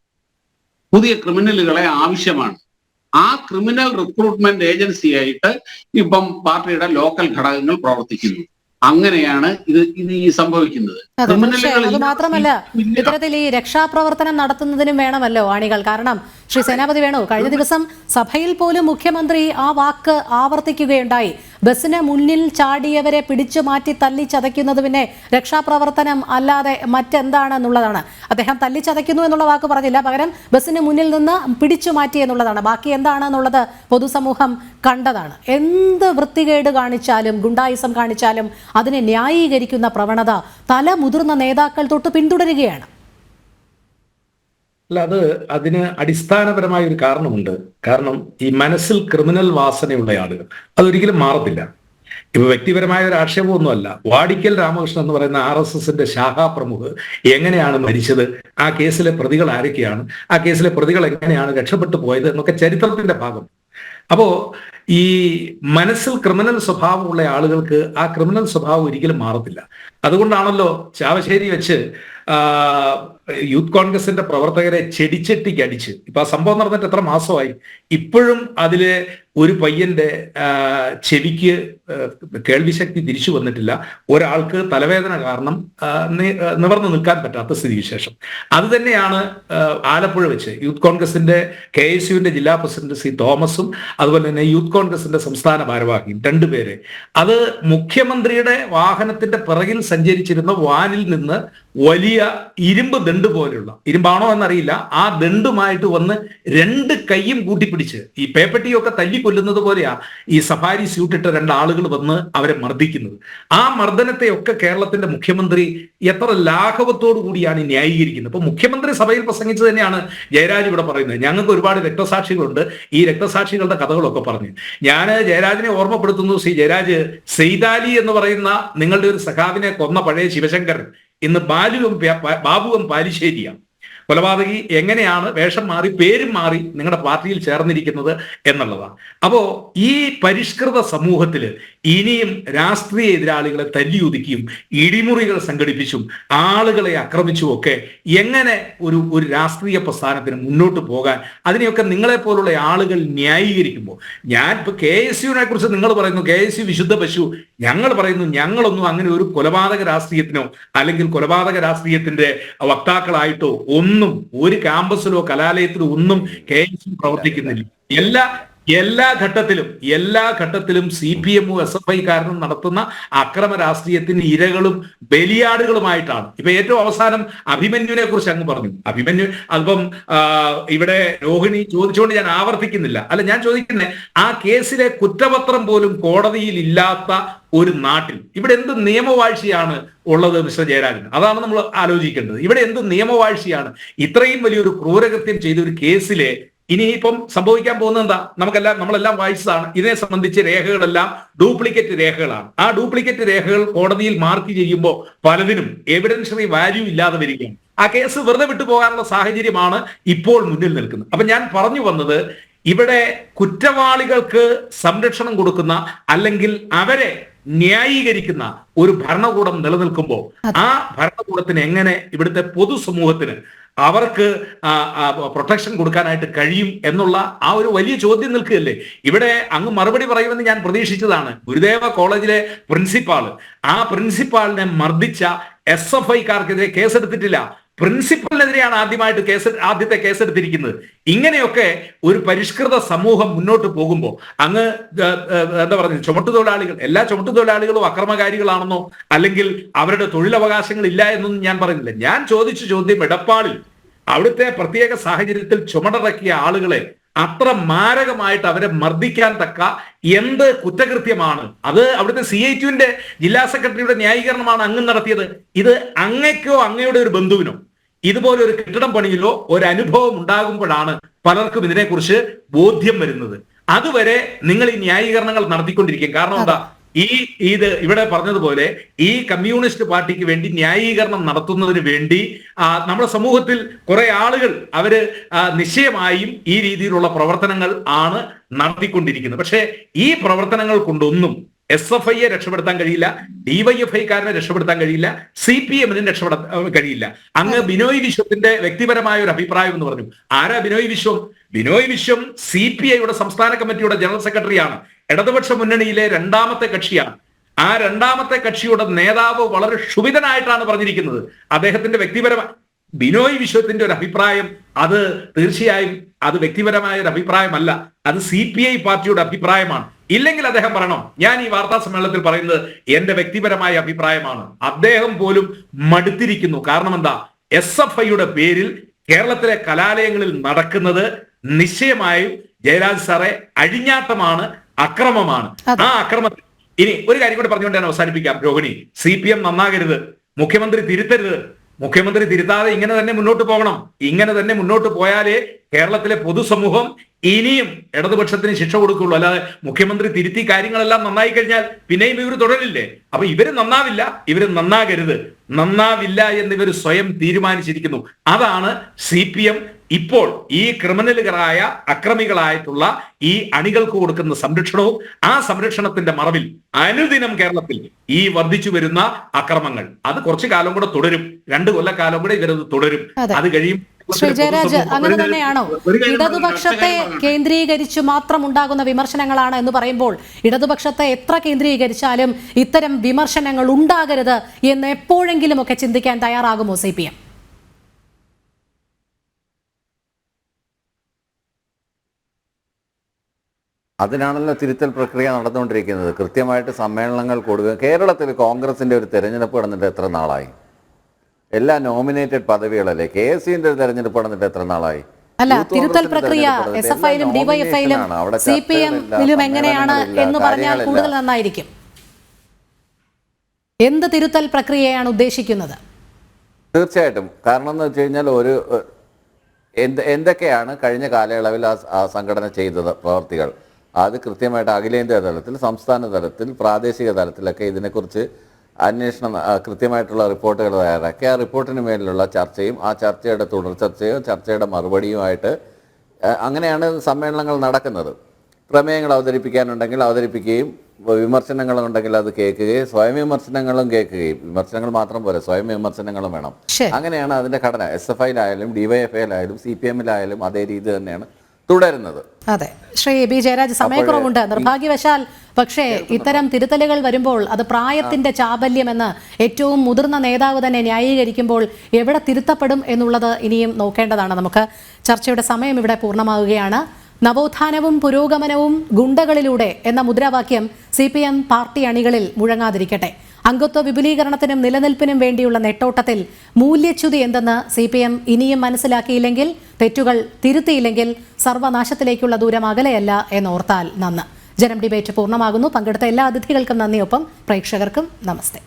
പുതിയ ക്രിമിനലുകളെ ആവശ്യമാണ്. ആ ക്രിമിനൽ റിക്രൂട്ട്മെന്റ് ഏജൻസിയായിട്ട് ഇപ്പം പാർട്ടിയുടെ ലോക്കൽ ഘടകങ്ങൾ പ്രവർത്തിക്കുന്നു. അങ്ങനെയാണ് ഇത് ഈ സംഭവിക്കുന്നത്. അത് മാത്രമല്ല, ഇത്തരത്തിൽ ഈ രക്ഷാപ്രവർത്തനം നടത്തുന്നതിനും വേണമല്ലോ അണികൾ. കാരണം ശ്രീ സേനാപതി വേണു, കഴിഞ്ഞ ദിവസം സഭയിൽ പോലും മുഖ്യമന്ത്രി ആ വാക്ക് ആവർത്തിക്കുകയുണ്ടായി. ബസ്സിന് മുന്നിൽ ചാടിയവരെ പിടിച്ചു മാറ്റി തല്ലി ചതയ്ക്കുന്നത് പിന്നെ രക്ഷാപ്രവർത്തനം അല്ലാതെ മറ്റെന്താണെന്നുള്ളതാണ്. അദ്ദേഹം തല്ലി ചതയ്ക്കുന്നു എന്നുള്ള വാക്ക് പറഞ്ഞില്ല, പകരം ബസ്സിന് മുന്നിൽ നിന്ന് പിടിച്ചു മാറ്റി എന്നുള്ളതാണ്. ബാക്കി എന്താണെന്നുള്ളത് പൊതുസമൂഹം കണ്ടതാണ്. എന്ത് വൃത്തികേട് കാണിച്ചാലും ഗുണ്ടായിസം കാണിച്ചാലും അതിനെ ന്യായീകരിക്കുന്ന പ്രവണത മുതിർന്ന നേതാക്കൾ തൊട്ട് പിന്തുടരുകയാണ്. അല്ല, അതിന് അടിസ്ഥാനപരമായ ഒരു കാരണമുണ്ട്. കാരണം ഈ മനസ്സിൽ ക്രിമിനൽ വാസനയുള്ള ആളുകൾ അതൊരിക്കലും മാറത്തില്ല. ഇപ്പൊ വ്യക്തിപരമായ ഒരു ആക്ഷേപമൊന്നുമല്ല. വാടിക്കൽ രാമകൃഷ്ണൻ എന്ന് പറയുന്ന RSSന്റെ ശാഖാപ്രമുഖ് എങ്ങനെയാണ് മരിച്ചത്, ആ കേസിലെ പ്രതികൾ ആരൊക്കെയാണ്, ആ കേസിലെ പ്രതികൾ എങ്ങനെയാണ് രക്ഷപ്പെട്ടു പോയത് എന്നൊക്കെ ചരിത്രത്തിന്റെ ഭാഗം. അപ്പോ ഈ മനസ്സിൽ ക്രിമിനൽ സ്വഭാവമുള്ള ആളുകൾക്ക് ആ ക്രിമിനൽ സ്വഭാവം ഒരിക്കലും മാറത്തില്ല. അതുകൊണ്ടാണല്ലോ ചാവശ്ശേരി വെച്ച് യൂത്ത് കോൺഗ്രസിന്റെ പ്രവർത്തകരെ ചെടിച്ചട്ടിക്ക് അടിച്ച്, ഇപ്പൊ ആ സംഭവം നടന്നിട്ട് എത്ര മാസമായി, ഇപ്പോഴും അതില് ഒരു പയ്യന്റെ ചെവിക്ക് കേൾവിശക്തി തിരിച്ചു വന്നിട്ടില്ല. ഒരാൾക്ക് തലവേദന കാരണം നിവർന്നു നിൽക്കാൻ പറ്റാത്ത സ്ഥിതിവിശേഷം. അത് തന്നെയാണ് ആലപ്പുഴ വെച്ച് യൂത്ത് കോൺഗ്രസിന്റെ KSUവിന്റെ ജില്ലാ പ്രസിഡന്റ് C. തോമസും അതുപോലെ തന്നെ യൂത്ത് കോൺഗ്രസിന്റെ സംസ്ഥാന ഭാരവാഹിയും രണ്ടുപേരെ അത് മുഖ്യമന്ത്രിയുടെ വാഹനത്തിന്റെ പിറകിൽ സഞ്ചരിച്ചിരുന്ന വാനിൽ നിന്ന് വലിയ ഇരുമ്പ് ദണ്ട് പോലെയുള്ള, ഇരുമ്പാണോ എന്നറിയില്ല, ആ ദണ്ടുമായിട്ട് വന്ന് 2 കൈയും കൂട്ടിപ്പിടിച്ച് ഈ പേപ്പട്ടിയൊക്കെ തല്ലിക്കൊല്ലുന്നത് പോലെയാ ഈ സഫാരി സ്യൂട്ടിട്ട 2 ആളുകൾ വന്ന് അവരെ മർദ്ദിക്കുന്നത്. ആ മർദ്ദനത്തെയൊക്കെ കേരളത്തിന്റെ മുഖ്യമന്ത്രി എത്ര ലാഘവത്തോടു കൂടിയാണ് ന്യായീകരിക്കുന്നത്. ഇപ്പൊ മുഖ്യമന്ത്രി സഭയിൽ പ്രസംഗിച്ചു തന്നെയാണ് ജയരാജ് ഇവിടെ പറയുന്നത്. ഞങ്ങൾക്ക് ഒരുപാട് രക്തസാക്ഷികളുണ്ട്, ഈ രക്തസാക്ഷികളുടെ കഥകളൊക്കെ പറഞ്ഞു. ഞാൻ ജയരാജിനെ ഓർമ്മപ്പെടുത്തുന്നു, ശ്രീ ജയരാജ്, സെയ്താലി എന്ന് പറയുന്ന നിങ്ങളുടെ ഒരു സഖാവിനെ കൊന്ന പഴയ ശിവശങ്കരൻ ഇന്ന് ബാബുവും പാലിശ്ശേരിയാണ്. കൊലപാതകി എങ്ങനെയാണ് വേഷം മാറി പേരും മാറി നിങ്ങളുടെ പാർട്ടിയിൽ ചേർന്നിരിക്കുന്നത് എന്നുള്ളതാണ്. അപ്പോ ഈ പരിഷ്കൃത സമൂഹത്തിൽ ഇനിയും രാഷ്ട്രീയ എതിരാളികളെ തല്ലിയൊതുക്കിയും ഇടിമുറികൾ സംഘടിപ്പിച്ചും ആളുകളെ ആക്രമിച്ചും ഒക്കെ എങ്ങനെ ഒരു രാഷ്ട്രീയ പ്രസ്ഥാനത്തിന് മുന്നോട്ട് പോകാൻ അതിനെയൊക്കെ നിങ്ങളെ പോലുള്ള ആളുകൾ ന്യായീകരിക്കുമ്പോൾ ഞാൻ ഇപ്പൊ KSUവിനെ കുറിച്ച് നിങ്ങൾ പറയുന്നു KSU വിശുദ്ധ പശു, ഞങ്ങൾ പറയുന്നു ഞങ്ങളൊന്നും അങ്ങനെ ഒരു കൊലപാതക രാഷ്ട്രീയത്തിനോ അല്ലെങ്കിൽ കൊലപാതക രാഷ്ട്രീയത്തിന്റെ വക്താക്കളായിട്ടോ ഒന്നും ഒരു ക്യാമ്പസിലോ കലാലയത്തിലോ ഒന്നും KSU പ്രവർത്തിക്കുന്നില്ല. എല്ലാ ഘട്ടത്തിലും CPM SFI കാരനും നടത്തുന്ന അക്രമ രാഷ്ട്രീയത്തിന് ഇരകളും ബലിയാടുകളുമായിട്ടാണ്. ഇപ്പൊ ഏറ്റവും അവസാനം അഭിമന്യുവിനെ കുറിച്ച് അങ്ങ് പറഞ്ഞു. അഭിമന്യു അതിപ്പം ഇവിടെ രോഹിണി ചോദിച്ചുകൊണ്ട് ഞാൻ ആവർത്തിക്കുന്നില്ല. അല്ല, ഞാൻ ചോദിക്കുന്നത് ആ കേസിലെ കുറ്റപത്രം പോലും കോടതിയിൽ ഇല്ലാത്ത ഒരു നാട്ടിൽ ഇവിടെ എന്ത് നിയമവാഴ്ചയാണ് ഉള്ളത് മിസ്റ്റർ ജയരാജൻ? അതാണ് നമ്മൾ ആലോചിക്കേണ്ടത്. ഇവിടെ എന്ത് നിയമവാഴ്ചയാണ്? ഇത്രയും വലിയൊരു ക്രൂരകൃത്യം ചെയ്ത ഒരു കേസിലെ ഇനിയിപ്പം സംഭവിക്കാൻ പോകുന്നത് എന്താ? നമ്മളെല്ലാം വായിച്ചതാണ്. ഇതിനെ സംബന്ധിച്ച് രേഖകളെല്ലാം ഡ്യൂപ്ലിക്കേറ്റ് രേഖകളാണ്. ആ ഡ്യൂപ്ലിക്കേറ്റ് രേഖകൾ കോടതിയിൽ മാർക്ക് ചെയ്യുമ്പോൾ പലതിനും എവിഡൻഷ്യറി വാല്യൂ ഇല്ലാതെ വരികയാണ്. ആ കേസ് വെറുതെ വിട്ടുപോകാനുള്ള സാഹചര്യമാണ് ഇപ്പോൾ മുന്നിൽ നിൽക്കുന്നത്. അപ്പൊ ഞാൻ പറഞ്ഞു വന്നത്, ഇവിടെ കുറ്റവാളികൾക്ക് സംരക്ഷണം കൊടുക്കുന്ന അല്ലെങ്കിൽ അവരെ ന്യായീകരിക്കുന്ന ഒരു ഭരണകൂടം നിലനിൽക്കുമ്പോൾ ആ ഭരണകൂടത്തിന് എങ്ങനെ ഇവിടുത്തെ പൊതുസമൂഹത്തിന് അവർക്ക് പ്രൊട്ടക്ഷൻ കൊടുക്കാനായിട്ട് കഴിയും എന്നുള്ള ആ ഒരു വലിയ ചോദ്യം നിൽക്കുകയല്ലേ. ഇവിടെ അങ്ങ് മറുപടി പറയുമെന്ന് ഞാൻ പ്രതീക്ഷിച്ചതാണ്. ഗുരുദേവ കോളേജിലെ ആ പ്രിൻസിപ്പാളിനെ മർദ്ദിച്ച SFIക്കാർക്കെതിരെ കേസെടുത്തിട്ടില്ല. പ്രിൻസിപ്പലിനെതിരെയാണ് ആദ്യത്തെ കേസെടുത്തിരിക്കുന്നത്. ഇങ്ങനെയൊക്കെ ഒരു പരിഷ്കൃത സമൂഹം മുന്നോട്ട് പോകുമ്പോൾ അങ്ങ് എന്താ പറയുന്നത്, ചുമട്ടുതൊഴിലാളികൾ എല്ലാ ചുമട്ടുതൊഴിലാളികളും അക്രമകാരികളാണെന്നോ അല്ലെങ്കിൽ അവരുടെ തൊഴിലവകാശങ്ങൾ ഇല്ല എന്നൊന്നും ഞാൻ പറയുന്നില്ല. ഞാൻ ചോദിച്ച ചോദ്യം, എടപ്പാളിൽ അവിടുത്തെ പ്രത്യേക സാഹചര്യത്തിൽ ചുമടറക്കിയ ആളുകളെ അത്ര മാരകമായിട്ട് അവരെ മർദ്ദിക്കാൻ തക്ക എന്ത് കുറ്റകൃത്യമാണ് അത്? അവിടുത്തെ CITUവിന്റെ ജില്ലാ സെക്രട്ടറിയുടെ ന്യായീകരണമാണ് അങ്ങ് നടത്തിയത്. ഇത് അങ്ങയ്ക്കോ അങ്ങയുടെ ഒരു ബന്ധുവിനോ ഇതുപോലെ ഒരു കെട്ടിടം പണിയിലോ ഒരു അനുഭവം ഉണ്ടാകുമ്പോഴാണ് പലർക്കും ഇതിനെക്കുറിച്ച് ബോധ്യം വരുന്നത്. അതുവരെ നിങ്ങൾ ഈ ന്യായീകരണങ്ങൾ നടത്തിക്കൊണ്ടിരിക്കും. കാരണം എന്താ? ഇത് ഇവിടെ പറഞ്ഞതുപോലെ ഈ കമ്മ്യൂണിസ്റ്റ് പാർട്ടിക്ക് വേണ്ടി ന്യായീകരണം നടത്തുന്നതിന് വേണ്ടി നമ്മുടെ സമൂഹത്തിൽ കുറെ ആളുകൾ അവര് നിശ്ചയമായും ഈ രീതിയിലുള്ള പ്രവർത്തനങ്ങൾ ആണ് നടത്തിക്കൊണ്ടിരിക്കുന്നത്. പക്ഷേ ഈ പ്രവർത്തനങ്ങൾ കൊണ്ടൊന്നും SFIയെ രക്ഷപ്പെടുത്താൻ കഴിയില്ല, DYFIക്കാരനെ രക്ഷപ്പെടുത്താൻ കഴിയില്ല, CPMനും രക്ഷപ്പെടുത്താൻ കഴിയില്ല. അങ്ങ് ബിനോയ് വിശ്വത്തിന്റെ വ്യക്തിപരമായ ഒരു അഭിപ്രായം എന്ന് പറഞ്ഞു. ആരാ ബിനോയ് വിശ്വം? ബിനോയ് വിശ്വം CPIയുടെ സംസ്ഥാന കമ്മിറ്റിയുടെ ജനറൽ സെക്രട്ടറിയാണ്. ഇടതുപക്ഷ മുന്നണിയിലെ രണ്ടാമത്തെ കക്ഷിയാണ്. ആ രണ്ടാമത്തെ കക്ഷിയുടെ നേതാവ് വളരെ ക്ഷുഭിതനായിട്ടാണ് പറഞ്ഞിരിക്കുന്നത്. അദ്ദേഹത്തിന്റെ വ്യക്തിപരമായ ബിനോയ് വിശ്വത്തിന്റെ ഒരു അഭിപ്രായം അത് തീർച്ചയായും അത് വ്യക്തിപരമായ ഒരു അഭിപ്രായമല്ല, അത് CPI പാർട്ടിയുടെ അഭിപ്രായമാണ്. ഇല്ലെങ്കിൽ അദ്ദേഹം പറയണം, ഞാൻ ഈ വാർത്താ സമ്മേളനത്തിൽ പറയുന്നത് എന്റെ വ്യക്തിപരമായ അഭിപ്രായമാണ്. അദ്ദേഹം പോലും മടുത്തിരിക്കുന്നു. കാരണം എന്താ? SFIയുടെ പേരിൽ കേരളത്തിലെ കലാലയങ്ങളിൽ നടക്കുന്നത് നിശ്ചയമായും ജയരാജ് സാറെ അഴിഞ്ഞാട്ടമാണ്, അക്രമമാണ്. ആ അക്രമത്തിൽ ഇനി ഒരു കാര്യം കൂടി പറഞ്ഞുകൊണ്ട് ഞാൻ അവസാനിപ്പിക്കാം. രോഹിണി, CPM നന്നാകരുത്, മുഖ്യമന്ത്രി തിരുത്തരുത്. മുഖ്യമന്ത്രി തിരുത്താതെ ഇങ്ങനെ തന്നെ മുന്നോട്ട് പോകണം. ഇങ്ങനെ തന്നെ മുന്നോട്ട് പോയാലേ കേരളത്തിലെ പൊതുസമൂഹം ഇനിയും ഇടതുപക്ഷത്തിന് ശിക്ഷ കൊടുക്കുള്ളൂ. അല്ലാതെ മുഖ്യമന്ത്രി തിരുത്തി കാര്യങ്ങളെല്ലാം നന്നായി കഴിഞ്ഞാൽ പിന്നെയും ഇവർ തുടരില്ലേ? അപ്പൊ ഇവര് നന്നാവില്ല, ഇവര് നന്നാവില്ല എന്നിവർ സ്വയം തീരുമാനിച്ചിരിക്കുന്നു. അതാണ് CPM ഇപ്പോൾ ഈ ക്രിമിനലുകളായ അക്രമികളായിട്ടുള്ള ഈ അണികൾക്ക് കൊടുക്കുന്ന സംരക്ഷണവും ആ സംരക്ഷണത്തിന്റെ മറവിൽ അനുദിനം കേരളത്തിൽ ഈ വർദ്ധിച്ചു വരുന്ന അക്രമങ്ങൾ അത് കുറച്ചു കാലം കൂടെ തുടരും. 2 കൊല്ലക്കാലം കൂടെ ഇവരത് തുടരും. അത് കഴിയും. ശ്രീ ജയരാജ്, അങ്ങനെ തന്നെയാണോ? ഇടതുപക്ഷത്തെ കേന്ദ്രീകരിച്ചു മാത്രം ഉണ്ടാകുന്ന വിമർശനങ്ങളാണ് എന്ന് പറയുമ്പോൾ ഇടതുപക്ഷത്തെ എത്ര കേന്ദ്രീകരിച്ചാലും ഇത്തരം വിമർശനങ്ങൾ ഉണ്ടാകരുത് എന്ന് എപ്പോഴെങ്കിലും ഒക്കെ ചിന്തിക്കാൻ തയ്യാറാകുമോ CPM? അതിനാണല്ലോ തിരുത്തൽ പ്രക്രിയ നടന്നുകൊണ്ടിരിക്കുന്നത്. കൃത്യമായിട്ട് സമ്മേളനങ്ങൾ കൊടുക്കുക. കേരളത്തിൽ കോൺഗ്രസിന്റെ ഒരു തെരഞ്ഞെടുപ്പ് നടന്നിട്ട് എത്ര നാളായി? എല്ലാ നോമിനേറ്റഡ് പദവികളല്ലേ. KSUവിന്റെ ഒരു തെരഞ്ഞെടുപ്പ് നടന്നിട്ട് എത്ര നാളായി? അല്ല, തിരുത്തൽ പ്രക്രിയ SFIയിലും DYFIയിലും CPMയിലും എങ്ങനെയാണ് എന്ന് പറഞ്ഞാൽ കൂടുതൽ നന്നായിരിക്കും. എന്ത് തിരുത്തൽ പ്രക്രിയയാണ് ഉദ്ദേശിക്കുന്നത്? തീർച്ചയായിട്ടും. കാരണം എന്ന് വെച്ച് കഴിഞ്ഞാൽ എന്തൊക്കെയാണ് കഴിഞ്ഞ കാലയളവിൽ ആ സംഘടന ചെയ്തത് പ്രവർത്തികൾ, അത് കൃത്യമായിട്ട് അഖിലേന്ത്യാ തലത്തിൽ, സംസ്ഥാന തലത്തിൽ, പ്രാദേശിക തലത്തിലൊക്കെ ഇതിനെക്കുറിച്ച് അന്വേഷണം, കൃത്യമായിട്ടുള്ള റിപ്പോർട്ടുകൾ തയ്യാറാക്കി ആ റിപ്പോർട്ടിന് മേലുള്ള ചർച്ചയും ആ ചർച്ചയുടെ തുടർ ചർച്ചയും ചർച്ചയുടെ മറുപടിയുമായിട്ട് അങ്ങനെയാണ് സമ്മേളനങ്ങൾ നടക്കുന്നത്. പ്രമേയങ്ങൾ അവതരിപ്പിക്കാനുണ്ടെങ്കിൽ അവതരിപ്പിക്കുകയും വിമർശനങ്ങളുണ്ടെങ്കിൽ അത് കേൾക്കുകയും സ്വയം വിമർശനങ്ങളും കേൾക്കുകയും, വിമർശനങ്ങൾ മാത്രം പോലെ സ്വയം വിമർശനങ്ങളും വേണം. ശരി. അങ്ങനെയാണ് അതിന്റെ ഘടന. SFIയിലായാലും DYFIയിലായാലും CPMലായാലും അതേ രീതി തന്നെയാണ് തുടരുന്നത്. അതെ, ശ്രീ ബി ജയരാജ്, സമയക്കുറവുണ്ട് നിർഭാഗ്യവശാൽ. പക്ഷേ ഇത്തരം തിരുത്തലുകൾ വരുമ്പോൾ അത് പ്രായത്തിന്റെ ചാബല്യമെന്ന് ഏറ്റവും മുതിർന്ന നേതാവ് തന്നെ ന്യായീകരിക്കുമ്പോൾ എവിടെ തിരുത്തപ്പെടും എന്നുള്ളത് ഇനിയും നോക്കേണ്ടതാണ്. നമുക്ക് ചർച്ചയുടെ സമയം ഇവിടെ പൂർണ്ണമാവുകയാണ്. നവോത്ഥാനവും പുരോഗമനവും ഗുണ്ടകളിലൂടെ എന്ന മുദ്രാവാക്യം CPM പാർട്ടി അണികളിൽ മുഴങ്ങാതിരിക്കട്ടെ. അംഗത്വ വിപുലീകരണത്തിനും നിലനിൽപ്പിനും വേണ്ടിയുള്ള നെട്ടോട്ടത്തിൽ മൂല്യച്യുതി എന്തെന്ന് CPM ഇനിയും മനസ്സിലാക്കിയില്ലെങ്കിൽ, തെറ്റുകൾ തിരുത്തിയില്ലെങ്കിൽ സർവനാശത്തിലേക്കുള്ള ദൂരം അകലെയല്ല എന്നോർത്താൽ നന്ന്. ജനം ഡിബേറ്റ് പൂർണ്ണമാകുന്നു. പങ്കെടുത്ത എല്ലാ അതിഥികൾക്കും നന്ദി. ഒപ്പം പ്രേക്ഷകർക്കും നമസ്തേ.